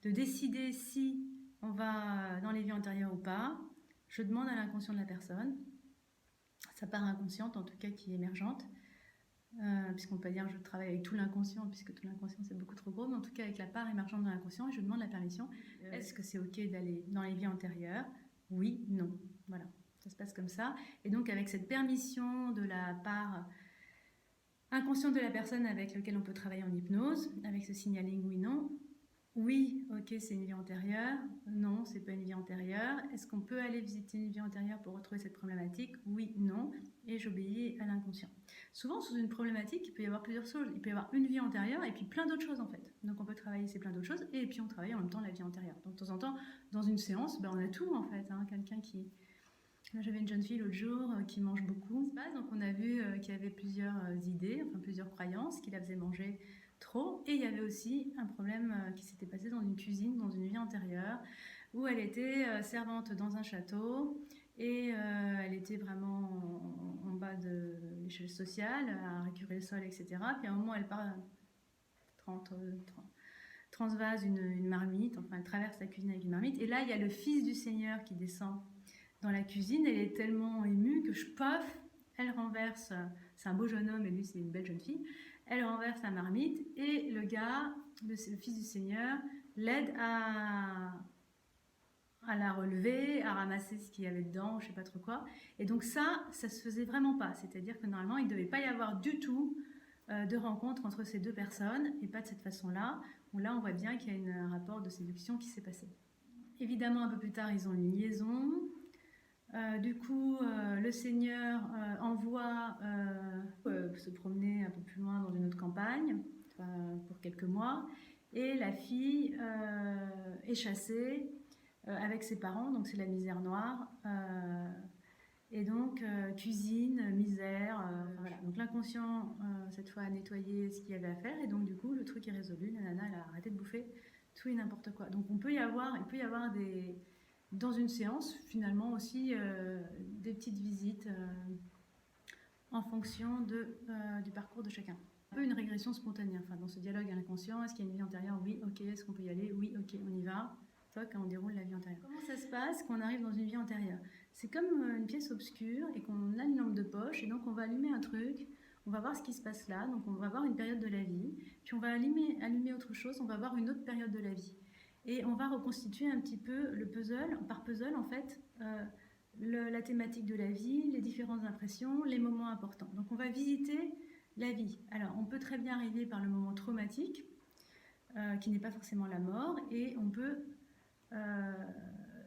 décider si on va dans les vies antérieures ou pas, je demande à l'inconscient de la personne, sa part inconsciente en tout cas qui est émergente, puisqu'on peut dire que je travaille avec tout l'inconscient, puisque tout l'inconscient c'est beaucoup trop gros, mais en tout cas avec la part émergente de l'inconscient, et je demande la permission. Est-ce que c'est ok d'aller dans les vies antérieures? Oui, non. Voilà, ça se passe comme ça. Et donc avec cette permission de la part inconsciente de la personne avec laquelle on peut travailler en hypnose, avec ce signaling oui, non. Oui, ok, c'est une vie antérieure. Non, c'est pas une vie antérieure. Est-ce qu'on peut aller visiter une vie antérieure pour retrouver cette problématique? Oui, non. Et j'obéis à l'inconscient. Souvent, sous une problématique, il peut y avoir plusieurs choses. Il peut y avoir une vie antérieure et puis plein d'autres choses en fait. Donc on peut travailler ces plein d'autres choses et puis on travaille en même temps la vie antérieure. Donc de temps en temps, dans une séance, on a tout en fait. Quelqu'un qui... Là, j'avais une jeune fille l'autre jour qui mange beaucoup. Donc on a vu qu'il y avait plusieurs idées, enfin plusieurs croyances qui la faisaient manger trop. Et il y avait aussi un problème qui s'était passé dans une cuisine, dans une vie antérieure, où elle était servante dans un château et elle était vraiment en bas de l'échelle sociale, à récurer le sol, etc. Puis à un moment, elle part transvase une marmite, enfin elle traverse la cuisine avec une marmite. Et là, il y a le fils du Seigneur qui descend dans la cuisine. Elle est tellement émue que paf, elle renverse, c'est un beau jeune homme et lui c'est une belle jeune fille, elle renverse la marmite et le gars, le fils du Seigneur, l'aide à la relever, à ramasser ce qu'il y avait dedans, je sais pas trop quoi. Et donc ça se faisait vraiment pas. C'est-à-dire que normalement, il ne devait pas y avoir du tout de rencontre entre ces deux personnes, et pas de cette façon-là, où là, on voit bien qu'il y a un rapport de séduction qui s'est passé. Évidemment, un peu plus tard, ils ont une liaison. Du coup, le seigneur envoie se promener un peu plus loin dans une autre campagne pour quelques mois, et la fille est chassée avec ses parents, donc c'est la misère noire, et donc cuisine, misère, voilà. Donc l'inconscient cette fois a nettoyé ce qu'il y avait à faire, et donc du coup le truc est résolu, la nana elle a arrêté de bouffer tout et n'importe quoi. Donc il peut y avoir dans une séance, finalement aussi, des petites visites en fonction du parcours de chacun. Un peu une régression spontanée, enfin, dans ce dialogue à l'inconscient. Est-ce qu'il y a une vie antérieure? Oui, ok. Est-ce qu'on peut y aller? Oui, ok, on y va. Toc, on déroule la vie antérieure. Comment ça se passe quand on arrive dans une vie antérieure? C'est comme une pièce obscure et qu'on a une lampe de poche, et donc on va allumer un truc, on va voir ce qui se passe là, donc on va voir une période de la vie, puis on va allumer autre chose, on va voir une autre période de la vie. Et on va reconstituer un petit peu le puzzle, par puzzle en fait, la thématique de la vie, les différentes impressions, les moments importants. Donc on va visiter la vie. Alors on peut très bien arriver par le moment traumatique, qui n'est pas forcément la mort, et on peut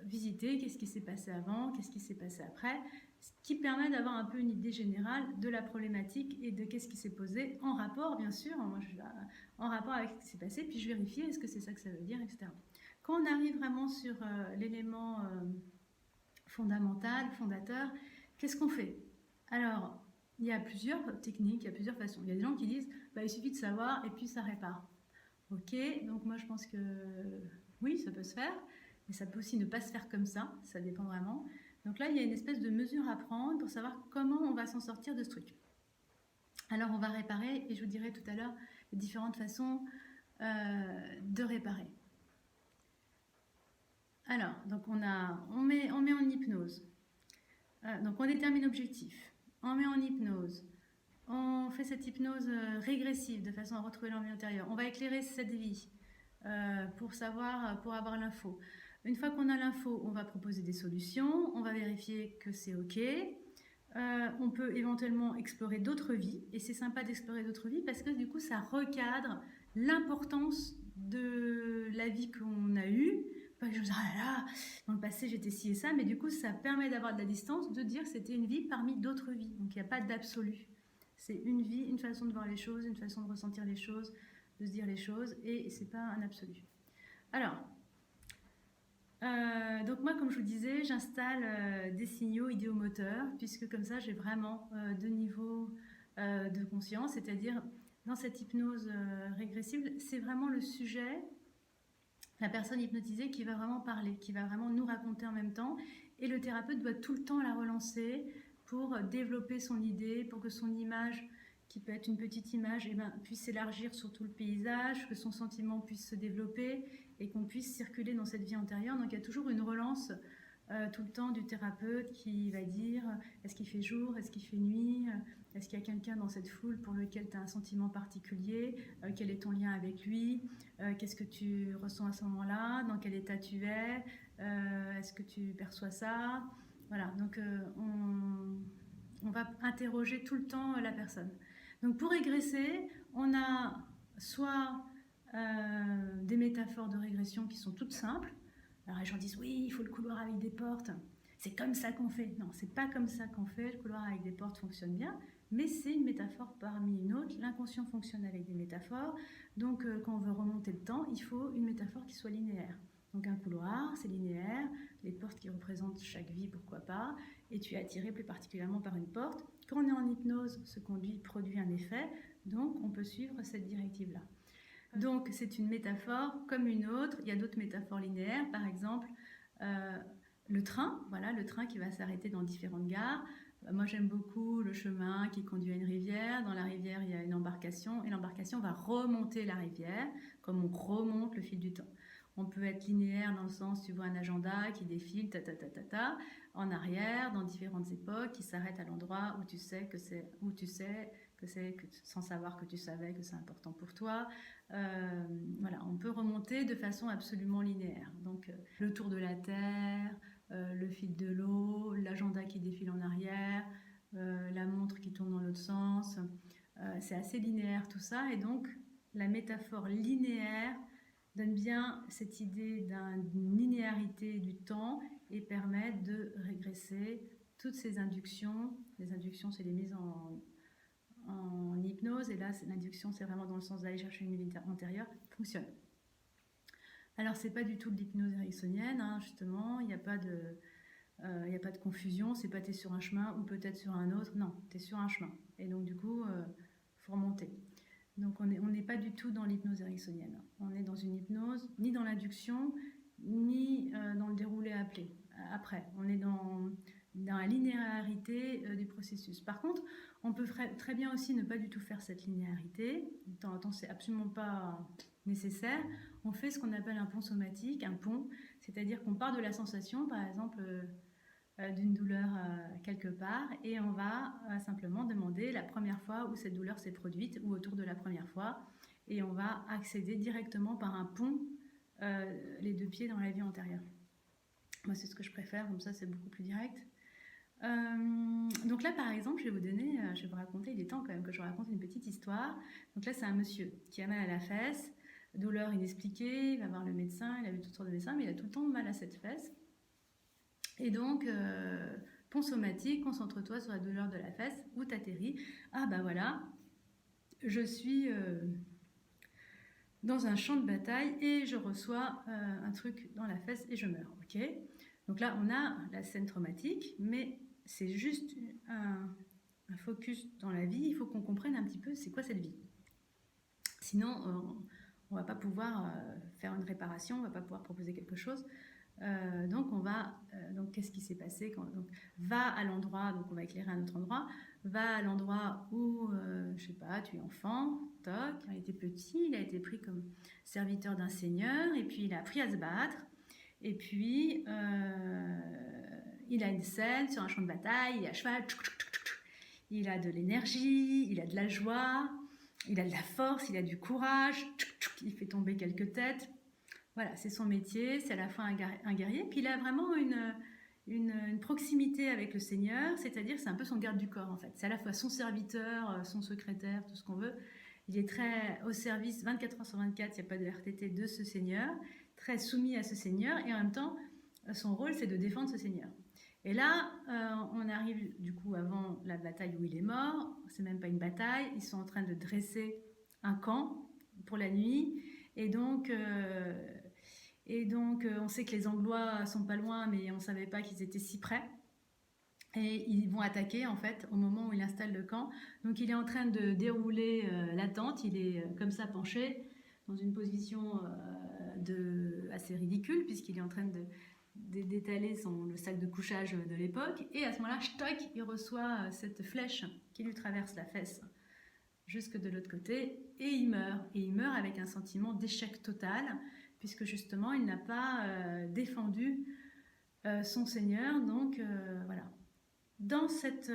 visiter qu'est-ce qui s'est passé avant, qu'est-ce qui s'est passé après, ce qui permet d'avoir un peu une idée générale de la problématique et de qu'est-ce qui s'est posé, en rapport bien sûr, moi je suis là, en rapport avec ce qui s'est passé, puis je vérifie est-ce que c'est ça que ça veut dire, etc. Quand on arrive vraiment sur l'élément fondamental, fondateur, qu'est-ce qu'on fait? Alors, il y a plusieurs techniques, il y a plusieurs façons. Il y a des gens qui disent il suffit de savoir et puis ça répare. Ok, donc moi je pense que oui, ça peut se faire, mais ça peut aussi ne pas se faire comme ça dépend vraiment. Donc là, il y a une espèce de mesure à prendre pour savoir comment on va s'en sortir de ce truc. Alors on va réparer, et je vous dirai tout à l'heure les différentes façons de réparer. Alors, donc on met en hypnose. Donc on détermine l'objectif. On met en hypnose. On fait cette hypnose régressive de façon à retrouver l'envie intérieure. On va éclairer cette vie pour avoir l'info. Une fois qu'on a l'info, on va proposer des solutions. On va vérifier que c'est OK. On peut éventuellement explorer d'autres vies. Et c'est sympa d'explorer d'autres vies parce que du coup, ça recadre l'importance de la vie qu'on a eue. Pas que je me dise, ah là là, dans le passé j'étais ci et ça, mais du coup, ça permet d'avoir de la distance, de dire que c'était une vie parmi d'autres vies. Donc il n'y a pas d'absolu. C'est une vie, une façon de voir les choses, une façon de ressentir les choses, de se dire les choses, et c'est pas un absolu. Alors, donc moi, comme je vous disais, j'installe des signaux idéomoteurs, puisque comme ça, j'ai vraiment deux niveaux de conscience, c'est-à-dire dans cette hypnose régressive, c'est vraiment le sujet, la personne hypnotisée qui va vraiment parler, qui va vraiment nous raconter en même temps, et le thérapeute doit tout le temps la relancer pour développer son idée, pour que son image, qui peut être une petite image, puisse s'élargir sur tout le paysage, que son sentiment puisse se développer et qu'on puisse circuler dans cette vie antérieure. Donc il y a toujours une relance tout le temps du thérapeute qui va dire est-ce qu'il fait jour, est-ce qu'il fait nuit, est-ce qu'il y a quelqu'un dans cette foule pour lequel tu as un sentiment particulier, quel est ton lien avec lui, qu'est-ce que tu ressens à ce moment-là, dans quel état tu es, est-ce que tu perçois ça. Voilà, donc on va interroger tout le temps la personne. Donc pour régresser, on a soit des métaphores de régression qui sont toutes simples. Alors les gens disent oui, il faut le couloir avec des portes, c'est comme ça qu'on fait. Non, c'est pas comme ça qu'on fait, le couloir avec des portes fonctionne bien, mais c'est une métaphore parmi une autre. L'inconscient fonctionne avec des métaphores, donc quand on veut remonter le temps, il faut une métaphore qui soit linéaire. Donc un couloir, c'est linéaire, les portes qui représentent chaque vie, pourquoi pas, et tu es attiré plus particulièrement par une porte. Quand on est en hypnose, ce conduit produit un effet, donc on peut suivre cette directive-là. Donc c'est une métaphore comme une autre. Il y a d'autres métaphores linéaires, par exemple le train, voilà, le train qui va s'arrêter dans différentes gares. Moi j'aime beaucoup le chemin qui conduit à une rivière. Dans la rivière il y a une embarcation et l'embarcation va remonter la rivière comme on remonte le fil du temps. On peut être linéaire dans le sens, tu vois un agenda qui défile, en arrière, dans différentes époques, qui s'arrête à l'endroit où tu sais que c'est, sans savoir que tu savais que c'est important pour toi. Voilà, on peut remonter de façon absolument linéaire. Donc, le tour de la Terre, le fil de l'eau, l'agenda qui défile en arrière, la montre qui tourne dans l'autre sens. C'est assez linéaire tout ça, et donc la métaphore linéaire donne bien cette idée d'une linéarité du temps et permettent de régresser toutes ces inductions. Les inductions, c'est les mises en hypnose, et là, l'induction, c'est vraiment dans le sens d'aller chercher une vie antérieure, fonctionne. Alors, c'est pas du tout de l'hypnose ericksonienne, hein, justement, il n'y a pas de confusion, c'est pas t'es sur un chemin ou peut-être sur un autre, non, t'es sur un chemin. Et donc, du coup, faut remonter. Donc, on n'est pas du tout dans l'hypnose ericksonienne. On est dans une hypnose, ni dans l'induction, ni dans le déroulé appelé. Après, on est dans la linéarité du processus. Par contre, on peut très bien aussi ne pas du tout faire cette linéarité. De temps en temps, c'est absolument pas nécessaire. On fait ce qu'on appelle un pont somatique, un pont, c'est-à-dire qu'on part de la sensation, par exemple, d'une douleur quelque part, et on va simplement demander la première fois où cette douleur s'est produite ou autour de la première fois, et on va accéder directement par un pont les deux pieds dans la vie antérieure. Moi, c'est ce que je préfère, comme ça c'est beaucoup plus direct. Donc là, par exemple, je vais vous raconter, il est temps quand même que je vous raconte une petite histoire. Donc là, c'est un monsieur qui a mal à la fesse, douleur inexpliquée, il va voir le médecin, il a vu toutes sortes de médecins, mais il a tout le temps mal à cette fesse. Et donc, pont somatique, concentre-toi sur la douleur de la fesse, où t'atterris. Ah bah voilà, je suis dans un champ de bataille et je reçois un truc dans la fesse et je meurs, ok? Donc là, on a la scène traumatique, mais c'est juste un focus dans la vie. Il faut qu'on comprenne un petit peu c'est quoi cette vie. Sinon, on ne va pas pouvoir faire une réparation, on ne va pas pouvoir proposer quelque chose. Donc qu'est-ce qui s'est passé donc, va à l'endroit, donc on va éclairer un autre endroit, va à l'endroit où, je sais pas, tu es enfant, toc, il était petit, il a été pris comme serviteur d'un seigneur, et puis il a appris à se battre, et puis il a une scène sur un champ de bataille, il est à cheval, il a de l'énergie, il a de la joie, il a de la force, il a du courage, il fait tomber quelques têtes. Voilà, c'est son métier, c'est à la fois un guerrier. Puis il a vraiment une proximité avec le Seigneur, c'est-à-dire c'est un peu son garde du corps en fait. C'est à la fois son serviteur, son secrétaire, tout ce qu'on veut. Il est très au service 24 heures sur 24, il n'y a pas de RTT de ce Seigneur, très soumis à ce Seigneur, et en même temps, son rôle c'est de défendre ce Seigneur. Et là, on arrive du coup avant la bataille où il est mort, c'est même pas une bataille, ils sont en train de dresser un camp pour la nuit, et donc on sait que les Anglois sont pas loin, mais on savait pas qu'ils étaient si près. Et ils vont attaquer en fait au moment où il installe le camp. Donc il est en train de dérouler la tente, il est comme ça penché dans une position assez ridicule puisqu'il est en train d'étaler le sac de couchage de l'époque. Et à ce moment-là, stock, il reçoit cette flèche qui lui traverse la fesse jusque de l'autre côté et il meurt. Et il meurt avec un sentiment d'échec total puisque justement il n'a pas défendu son Seigneur. Donc voilà. Dans cette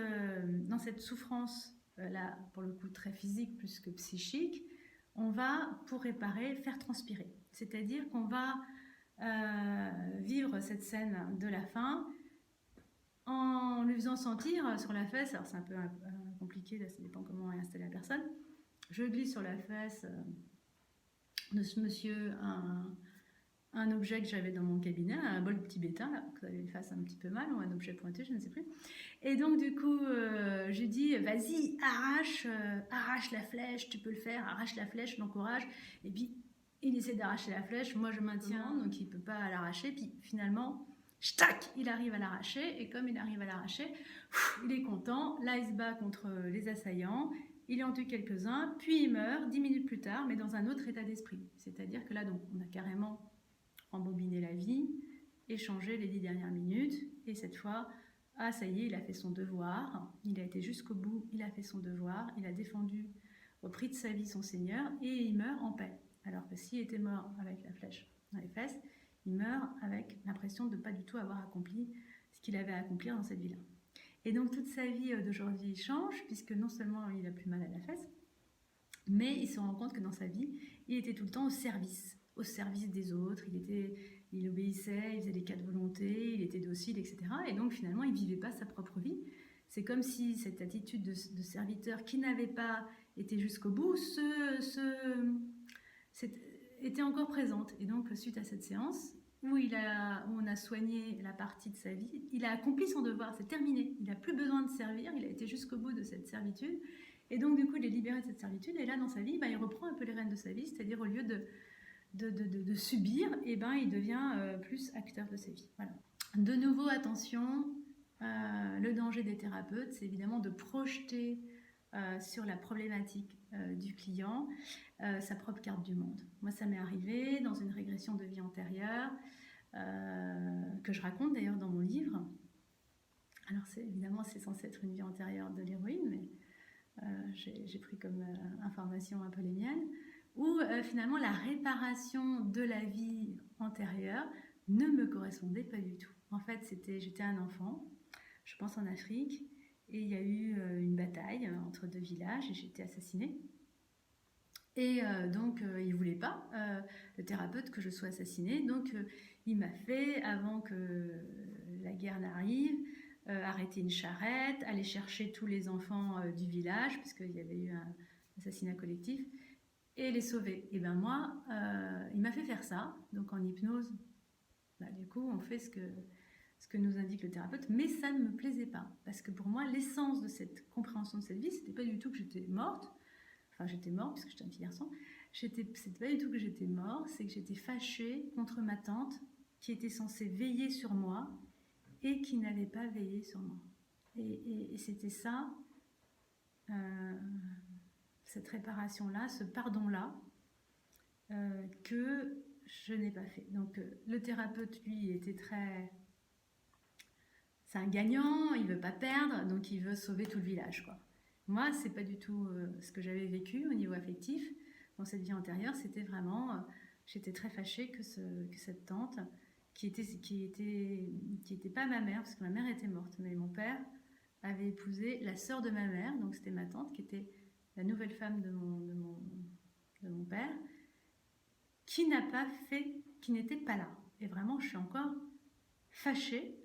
souffrance, là pour le coup très physique plus que psychique, on va, pour réparer, faire transpirer. C'est-à-dire qu'on va vivre cette scène de la fin en lui faisant sentir sur la fesse, alors c'est un peu compliqué, là ça dépend comment est installée la personne, je glisse sur la fesse de ce monsieur un objet que j'avais dans mon cabinet, un bol tibétain, là, que ça lui fasse un petit peu mal, ou un objet pointu, je ne sais plus. Et donc du coup, je dis, vas-y, arrache la flèche, tu peux le faire, arrache la flèche, je l'encourage. Et puis, il essaie d'arracher la flèche, moi je maintiens, donc il ne peut pas l'arracher. Puis finalement, tac, il arrive à l'arracher, et comme il arrive à l'arracher, il est content, là il se bat contre les assaillants, il en tue quelques-uns, puis il meurt 10 minutes plus tard, mais dans un autre état d'esprit. C'est-à-dire que là, donc, on a carrément embobiné la vie, échangé les 10 dernières minutes, et cette fois, ah ça y est, il a fait son devoir, il a été jusqu'au bout, il a fait son devoir, il a défendu au prix de sa vie son Seigneur, et il meurt en paix. Alors que s'il était mort avec la flèche dans les fesses, il meurt avec l'impression de ne pas du tout avoir accompli ce qu'il avait à accomplir dans cette vie-là. Et donc toute sa vie d'aujourd'hui change, puisque non seulement il a plus mal à la fesse, mais il se rend compte que dans sa vie, il était tout le temps au service des autres, il obéissait, il faisait les 4 volontés, il était docile, etc. Et donc finalement, il ne vivait pas sa propre vie. C'est comme si cette attitude de serviteur qui n'avait pas été jusqu'au bout était encore présente. Et donc, suite à cette séance, où on a soigné la partie de sa vie. Il a accompli son devoir, c'est terminé. Il n'a plus besoin de servir, il a été jusqu'au bout de cette servitude. Et donc, du coup, il est libéré de cette servitude. Et là, dans sa vie, il reprend un peu les rênes de sa vie, c'est-à-dire au lieu de subir, il devient plus acteur de sa vie. Voilà. De nouveau, attention, le danger des thérapeutes, c'est évidemment de projeter sur la problématique du client sa propre carte du monde. Moi, ça m'est arrivé dans une régression de vie antérieure, que je raconte d'ailleurs dans mon livre. Alors, évidemment, c'est censé être une vie antérieure de l'héroïne, mais j'ai pris comme information un peu les miennes, où finalement la réparation de la vie antérieure ne me correspondait pas du tout. En fait, j'étais un enfant, je pense en Afrique, et il y a eu une bataille entre deux villages et j'ai été assassinée. Et donc, il ne voulait pas, le thérapeute, que je sois assassinée. Donc, il m'a fait, avant que la guerre n'arrive, arrêter une charrette, aller chercher tous les enfants du village, parce qu'il y avait eu un assassinat collectif, et les sauver. Et bien moi, il m'a fait faire ça. Donc en hypnose, du coup, on fait ce que nous indique le thérapeute, mais ça ne me plaisait pas. Parce que pour moi, l'essence de cette compréhension de cette vie, c'était pas du tout que j'étais morte. Enfin, j'étais morte, puisque j'étais un petit garçon. C'était pas du tout que j'étais morte, c'est que j'étais fâchée contre ma tante, qui était censée veiller sur moi, et qui n'avait pas veillé sur moi. Et c'était ça, cette réparation-là, ce pardon-là, que je n'ai pas fait. Donc le thérapeute, lui, était très... C'est un gagnant, il ne veut pas perdre, donc il veut sauver tout le village, quoi. Moi, c'est pas du tout ce que j'avais vécu au niveau affectif. Dans cette vie antérieure, c'était vraiment... j'étais très fâchée que cette tante, qui était pas ma mère, parce que ma mère était morte, mais mon père avait épousé la sœur de ma mère, donc c'était ma tante, qui était la nouvelle femme de mon père, qui n'était pas là. Et vraiment, je suis encore fâchée.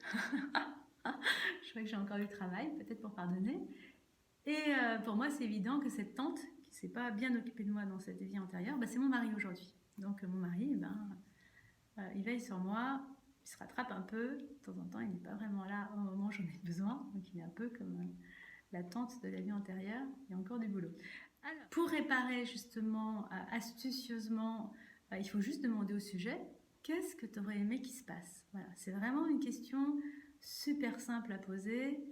Je crois que j'ai encore eu le travail, peut-être pour pardonner. Et pour moi, c'est évident que cette tante, qui ne s'est pas bien occupée de moi dans cette vie antérieure, c'est mon mari aujourd'hui. Donc mon mari, il veille sur moi, il se rattrape un peu. De temps en temps, il n'est pas vraiment là au moment où j'en ai besoin. Donc il est un peu comme la tante de la vie antérieure. Il y a encore du boulot. Alors, pour réparer justement, astucieusement, il faut juste demander au sujet, qu'est-ce que tu aurais aimé qu'il se passe? Voilà, c'est vraiment une question super simple à poser,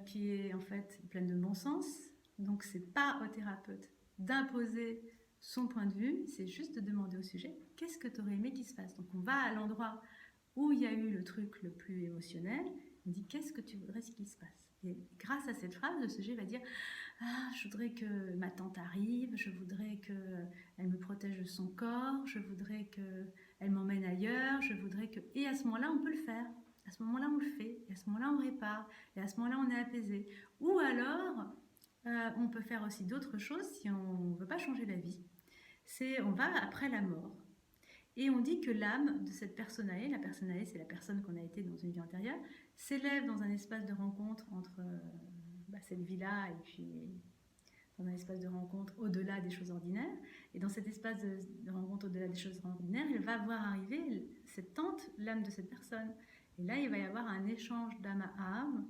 qui est en fait pleine de bon sens. Donc c'est pas au thérapeute d'imposer son point de vue, c'est juste de demander au sujet, qu'est-ce que tu aurais aimé qu'il se passe? Donc on va à l'endroit où il y a eu le truc le plus émotionnel, on dit, qu'est-ce que tu voudrais qu'il se passe? Et grâce à cette phrase, le sujet va dire, je voudrais que ma tante arrive, je voudrais qu'elle me protège de son corps, je voudrais qu'elle m'emmène ailleurs, je voudrais que... Et à ce moment-là, on peut le faire. À ce moment-là, on le fait. Et à ce moment-là, on répare. Et à ce moment-là, on est apaisé. Ou alors, on peut faire aussi d'autres choses si on ne veut pas changer la vie. On va après la mort. Et on dit que l'âme de cette personnae, la personnae, c'est la personne qu'on a été dans une vie antérieure, s'élève dans un espace de rencontre entre cette vie-là et puis dans un espace de rencontre au-delà des choses ordinaires. Et dans cet espace de rencontre au-delà des choses ordinaires, elle va voir arriver cette tante, l'âme de cette personne. Et là, il va y avoir un échange d'âme à âme,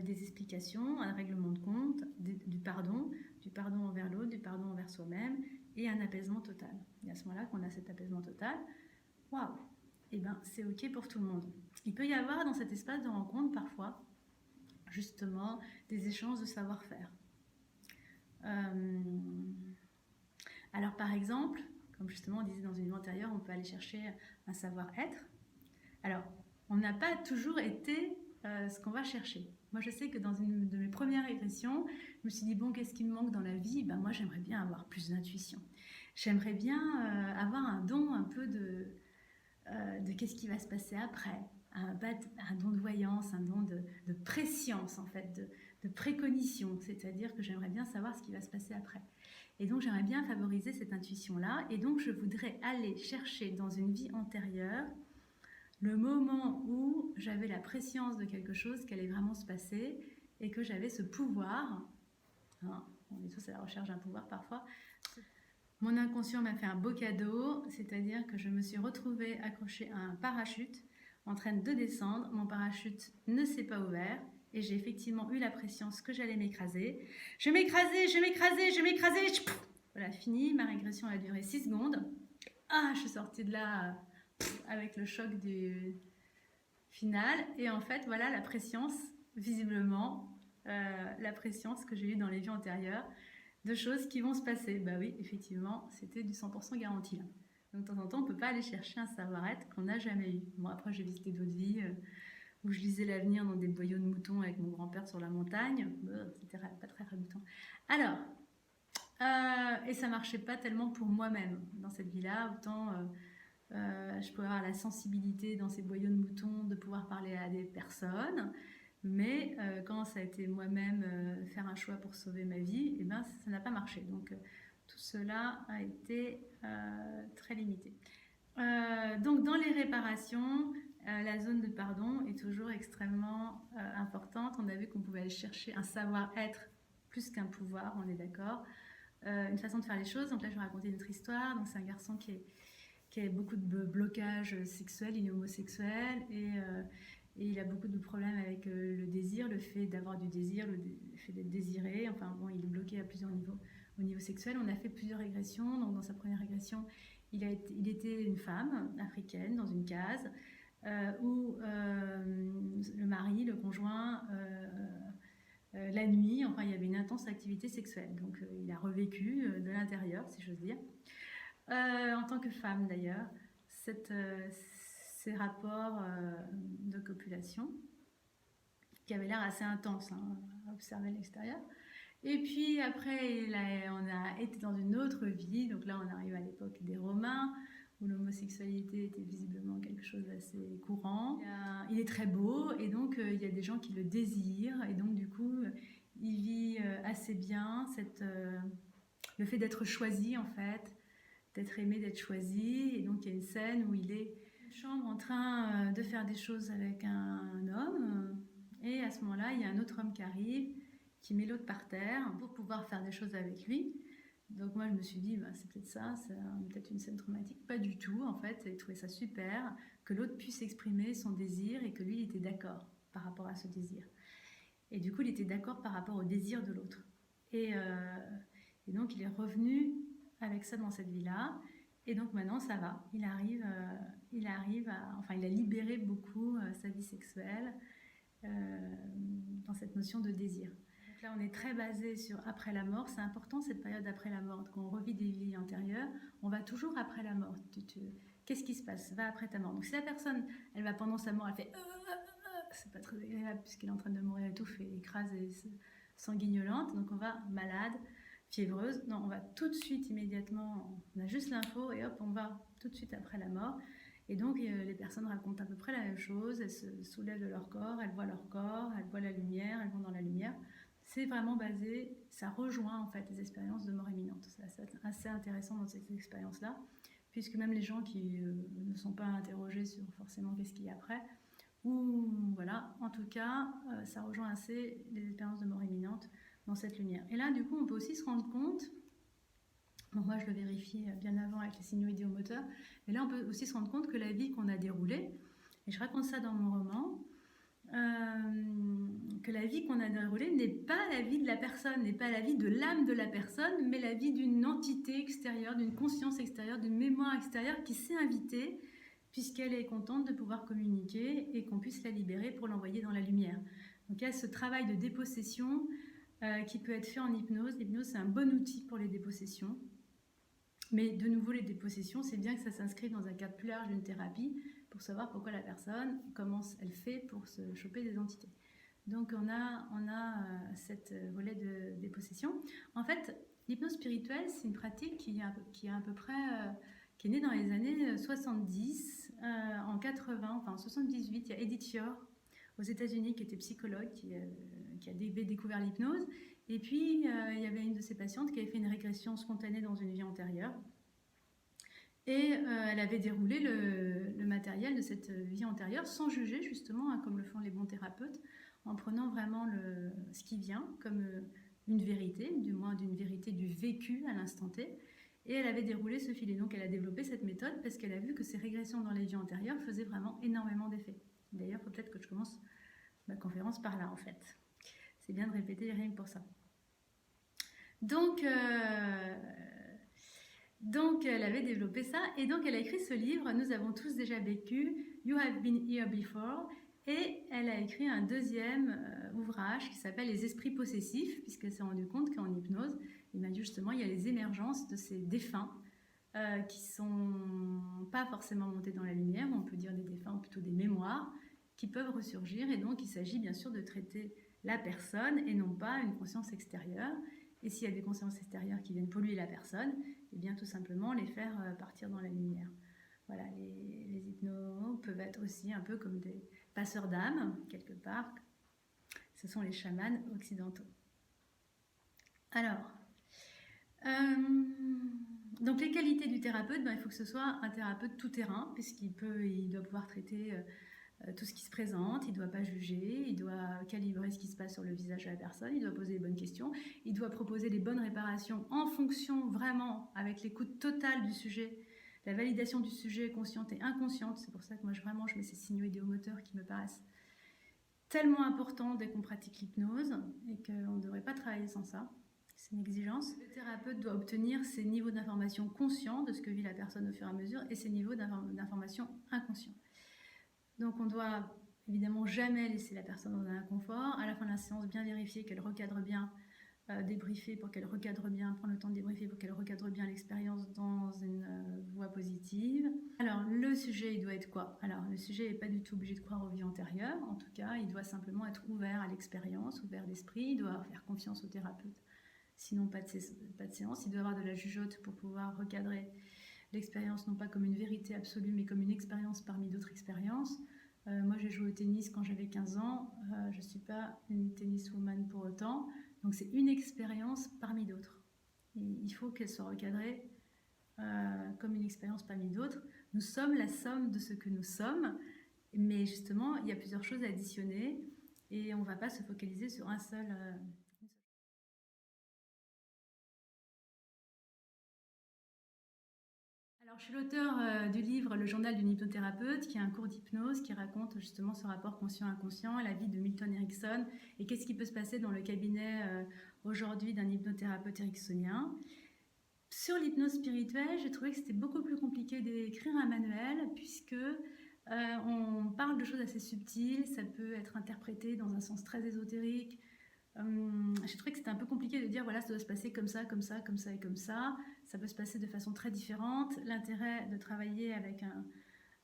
des explications, un règlement de compte, du pardon envers l'autre, du pardon envers soi-même, et un apaisement total. Et à ce moment-là, qu'on a cet apaisement total, waouh, et c'est ok pour tout le monde. Il peut y avoir dans cet espace de rencontre parfois, justement, des échanges de savoir-faire. Alors par exemple, comme justement on disait dans une vie antérieure, on peut aller chercher un savoir-être. Alors, on n'a pas toujours été ce qu'on va chercher. Moi, je sais que dans une de mes premières régressions, je me suis dit, bon, qu'est-ce qui me manque dans la vie? Moi, j'aimerais bien avoir plus d'intuition. J'aimerais bien avoir un don un peu de qu'est-ce qui va se passer après. Un don de voyance, un don de préscience, en fait, de précognition. C'est-à-dire que j'aimerais bien savoir ce qui va se passer après. Et donc, j'aimerais bien favoriser cette intuition-là. Et donc, je voudrais aller chercher dans une vie antérieure le moment où j'avais la préscience de quelque chose qui allait vraiment se passer et que j'avais ce pouvoir, on est tous à la recherche d'un pouvoir parfois, Mon inconscient m'a fait un beau cadeau, c'est-à-dire que je me suis retrouvée accrochée à un parachute en train de descendre. Mon parachute ne s'est pas ouvert et j'ai effectivement eu la prescience que j'allais m'écraser. Je m'écrasais, je m'écrasais, je m'écrasais. Voilà, fini. Ma régression a duré 6 secondes. Ah, je suis sortie de là avec le choc du final. Et en fait, voilà la prescience, visiblement, la prescience que j'ai eue dans les vies antérieures de choses qui vont se passer. Bah oui, effectivement, c'était du 100% garanti là. Donc de temps en temps, on ne peut pas aller chercher un savoir-être qu'on n'a jamais eu. Bon, après, j'ai visité d'autres vies où je lisais l'avenir dans des boyaux de moutons avec mon grand-père sur la montagne. C'était pas très ragoûtant. Alors, et ça marchait pas tellement pour moi-même dans cette vie-là. Autant je pouvais avoir la sensibilité dans ces boyaux de moutons de pouvoir parler à des personnes. Mais quand ça a été moi-même faire un choix pour sauver ma vie, eh ben, ça n'a pas marché. Donc tout cela a été très limité. Donc dans les réparations, la zone de pardon est toujours extrêmement importante. On a vu qu'on pouvait aller chercher un savoir-être plus qu'un pouvoir, on est d'accord. Une façon de faire les choses. Donc là, je vais raconter une autre histoire. Donc c'est un garçon qui a beaucoup de blocages sexuels, il est homosexuel et il a beaucoup de problèmes avec le désir, le fait d'avoir du désir, le fait d'être désiré. Enfin bon, il est bloqué à plusieurs niveaux. Au niveau sexuel, on a fait plusieurs régressions. Donc dans sa première régression, il était une femme africaine dans une case où le mari, le conjoint, la nuit, enfin il y avait une intense activité sexuelle. Donc il a revécu de l'intérieur, si j'ose dire. En tant que femme d'ailleurs, ces rapports de copulation qui avaient l'air assez intenses à observer à l'extérieur. Et puis après, on a été dans une autre vie, donc là on arrive à l'époque des Romains, où l'homosexualité était visiblement quelque chose d'assez courant. Il est très beau, et donc il y a des gens qui le désirent, et donc du coup, il vit assez bien le fait d'être choisi en fait, d'être aimé, d'être choisi. Et donc il y a une scène où il est dans une chambre en train de faire des choses avec un homme, et à ce moment-là, il y a un autre homme qui arrive, qui met l'autre par terre pour pouvoir faire des choses avec lui. Donc moi je me suis dit, bah, c'est peut-être ça, c'est peut-être une scène traumatique. Pas du tout en fait, j'ai trouvé ça super que l'autre puisse exprimer son désir et que lui il était d'accord par rapport à ce désir. Et du coup il était d'accord par rapport au désir de l'autre. Et donc il est revenu avec ça dans cette vie-là. Et donc maintenant ça va, il a libéré beaucoup sa vie sexuelle dans cette notion de désir. Donc là on est très basé sur après la mort, c'est important cette période après la mort, quand on revit des vies antérieures, on va toujours après la mort. Qu'est-ce qui se passe? Va après ta mort. Donc si la personne, elle va pendant sa mort, elle fait c'est pas très agréable puisqu'elle est en train de mourir étouffée, écrasée, sanguignolante, donc on va malade, fiévreuse. Non, on va tout de suite, immédiatement, on a juste l'info et hop, on va tout de suite après la mort. Et donc les personnes racontent à peu près la même chose, elles se soulèvent de leur corps, elles voient la lumière, elles vont dans la lumière. C'est vraiment basé, ça rejoint en fait les expériences de mort imminente. C'est assez intéressant dans ces expériences-là, puisque même les gens qui ne sont pas interrogés sur forcément qu'est-ce qu'il y a après, ou voilà, en tout cas, ça rejoint assez les expériences de mort imminente dans cette lumière. Et là, du coup, on peut aussi se rendre compte, bon, moi je le vérifie bien avant avec les signaux idéomoteurs, mais là on peut aussi se rendre compte que la vie qu'on a déroulée, et je raconte ça dans mon roman, que la vie qu'on a déroulée n'est pas la vie de la personne, n'est pas la vie de l'âme de la personne, mais la vie d'une entité extérieure, d'une conscience extérieure, d'une mémoire extérieure qui s'est invitée, puisqu'elle est contente de pouvoir communiquer et qu'on puisse la libérer pour l'envoyer dans la lumière. Donc il y a ce travail de dépossession qui peut être fait en hypnose. L'hypnose, c'est un bon outil pour les dépossessions. Mais de nouveau, les dépossessions, c'est bien que ça s'inscrive dans un cadre plus large d'une thérapie pour savoir pourquoi la personne, comment elle fait pour se choper des entités. Donc on a cette volet de dépossession. En fait, l'hypnose spirituelle, c'est une pratique qui est à peu près... qui est née dans les années 70, en 80, enfin en 78, il y a Edith Fior aux États-Unis qui était psychologue, qui avait découvert l'hypnose. Et puis, il y avait une de ses patientes qui avait fait une régression spontanée dans une vie antérieure. Et elle avait déroulé le matériel de cette vie antérieure sans juger, justement, hein, comme le font les bons thérapeutes, en prenant vraiment ce qui vient comme une vérité, du moins d'une vérité du vécu à l'instant T. Et elle avait déroulé ce fil. Et donc, elle a développé cette méthode parce qu'elle a vu que ces régressions dans les vies antérieures faisaient vraiment énormément d'effets. D'ailleurs, il faut peut-être que je commence ma conférence par là, en fait. C'est bien de répéter rien que pour ça. Donc, elle avait développé ça. Et donc, elle a écrit ce livre, Nous avons tous déjà vécu, You have been here before. Et elle a écrit un deuxième ouvrage qui s'appelle Les esprits possessifs, puisqu'elle s'est rendue compte qu'en hypnose, justement, il y a les émergences de ces défunts qui sont pas forcément montés dans la lumière, on peut dire des défunts ou plutôt des mémoires, qui peuvent ressurgir. Et donc, il s'agit bien sûr de traiter la personne et non pas une conscience extérieure. Et s'il y a des consciences extérieures qui viennent polluer la personne, eh bien tout simplement les faire partir dans la lumière. Voilà, les hypnos peuvent être aussi un peu comme des passeurs d'âme, quelque part. Ce sont les chamans occidentaux. Alors, donc les qualités du thérapeute, il faut que ce soit un thérapeute tout-terrain, puisqu'il doit pouvoir traiter tout ce qui se présente, il ne doit pas juger, il doit calibrer ce qui se passe sur le visage de la personne, il doit poser les bonnes questions, il doit proposer les bonnes réparations en fonction vraiment, avec l'écoute totale du sujet, la validation du sujet consciente et inconsciente. C'est pour ça que moi je mets ces signaux idéomoteurs qui me paraissent tellement importants dès qu'on pratique l'hypnose et qu'on ne devrait pas travailler sans ça. C'est une exigence. Le thérapeute doit obtenir ces niveaux d'information conscients de ce que vit la personne au fur et à mesure et ces niveaux d'information inconscients. Donc on doit évidemment jamais laisser la personne dans un inconfort. À la fin de la séance, bien vérifier qu'elle recadre bien, débriefer pour qu'elle recadre bien, prendre le temps de débriefer pour qu'elle recadre bien l'expérience dans une voie positive. Alors le sujet, il doit être quoi? Alors le sujet n'est pas du tout obligé de croire aux vies antérieures. En tout cas, il doit simplement être ouvert à l'expérience, ouvert d'esprit. Il doit faire confiance au thérapeute. Sinon, pas de séance. Il doit avoir de la jugeote pour pouvoir recadrer l'expérience, non pas comme une vérité absolue, mais comme une expérience parmi d'autres expériences. Moi, j'ai joué au tennis quand j'avais 15 ans. Je ne suis pas une tenniswoman pour autant. Donc, c'est une expérience parmi d'autres. Il faut qu'elle soit recadrée comme une expérience parmi d'autres. Nous sommes la somme de ce que nous sommes. Mais justement, il y a plusieurs choses à additionner. Et on ne va pas se focaliser sur un seul... Alors, je suis l'auteur du livre Le journal d'une hypnothérapeute, qui est un cours d'hypnose qui raconte justement ce rapport conscient-inconscient, la vie de Milton Erickson et qu'est-ce qui peut se passer dans le cabinet aujourd'hui d'un hypnothérapeute ericksonien. Sur l'hypnose spirituelle, j'ai trouvé que c'était beaucoup plus compliqué d'écrire un manuel puisque on parle de choses assez subtiles, ça peut être interprété dans un sens très ésotérique. J'ai trouvé que c'était un peu compliqué de dire voilà, ça doit se passer comme ça, comme ça, comme ça et comme ça. Ça peut se passer de façon très différente. L'intérêt de travailler avec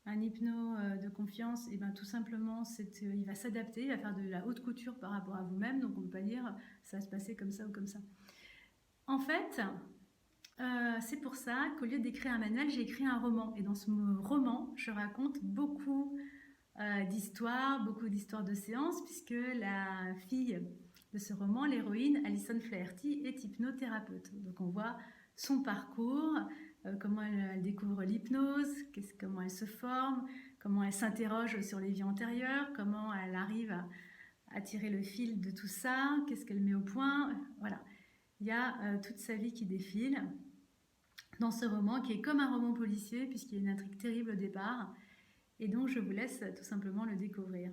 un hypno de confiance, et tout simplement, c'est qu'il va s'adapter, il va faire de la haute couture par rapport à vous-même. Donc on ne peut pas dire ça va se passer comme ça ou comme ça. En fait, c'est pour ça qu'au lieu d'écrire un manuel, j'ai écrit un roman. Et dans ce roman, je raconte beaucoup d'histoires, beaucoup d'histoires de séances, puisque la fille de ce roman, l'héroïne, Alison Flaherty, est hypnothérapeute. Donc on voit son parcours, comment elle découvre l'hypnose, comment elle se forme, comment elle s'interroge sur les vies antérieures, comment elle arrive à tirer le fil de tout ça, qu'est-ce qu'elle met au point. Voilà, il y a toute sa vie qui défile dans ce roman qui est comme un roman policier puisqu'il y a une intrigue terrible au départ. Et donc je vous laisse tout simplement le découvrir.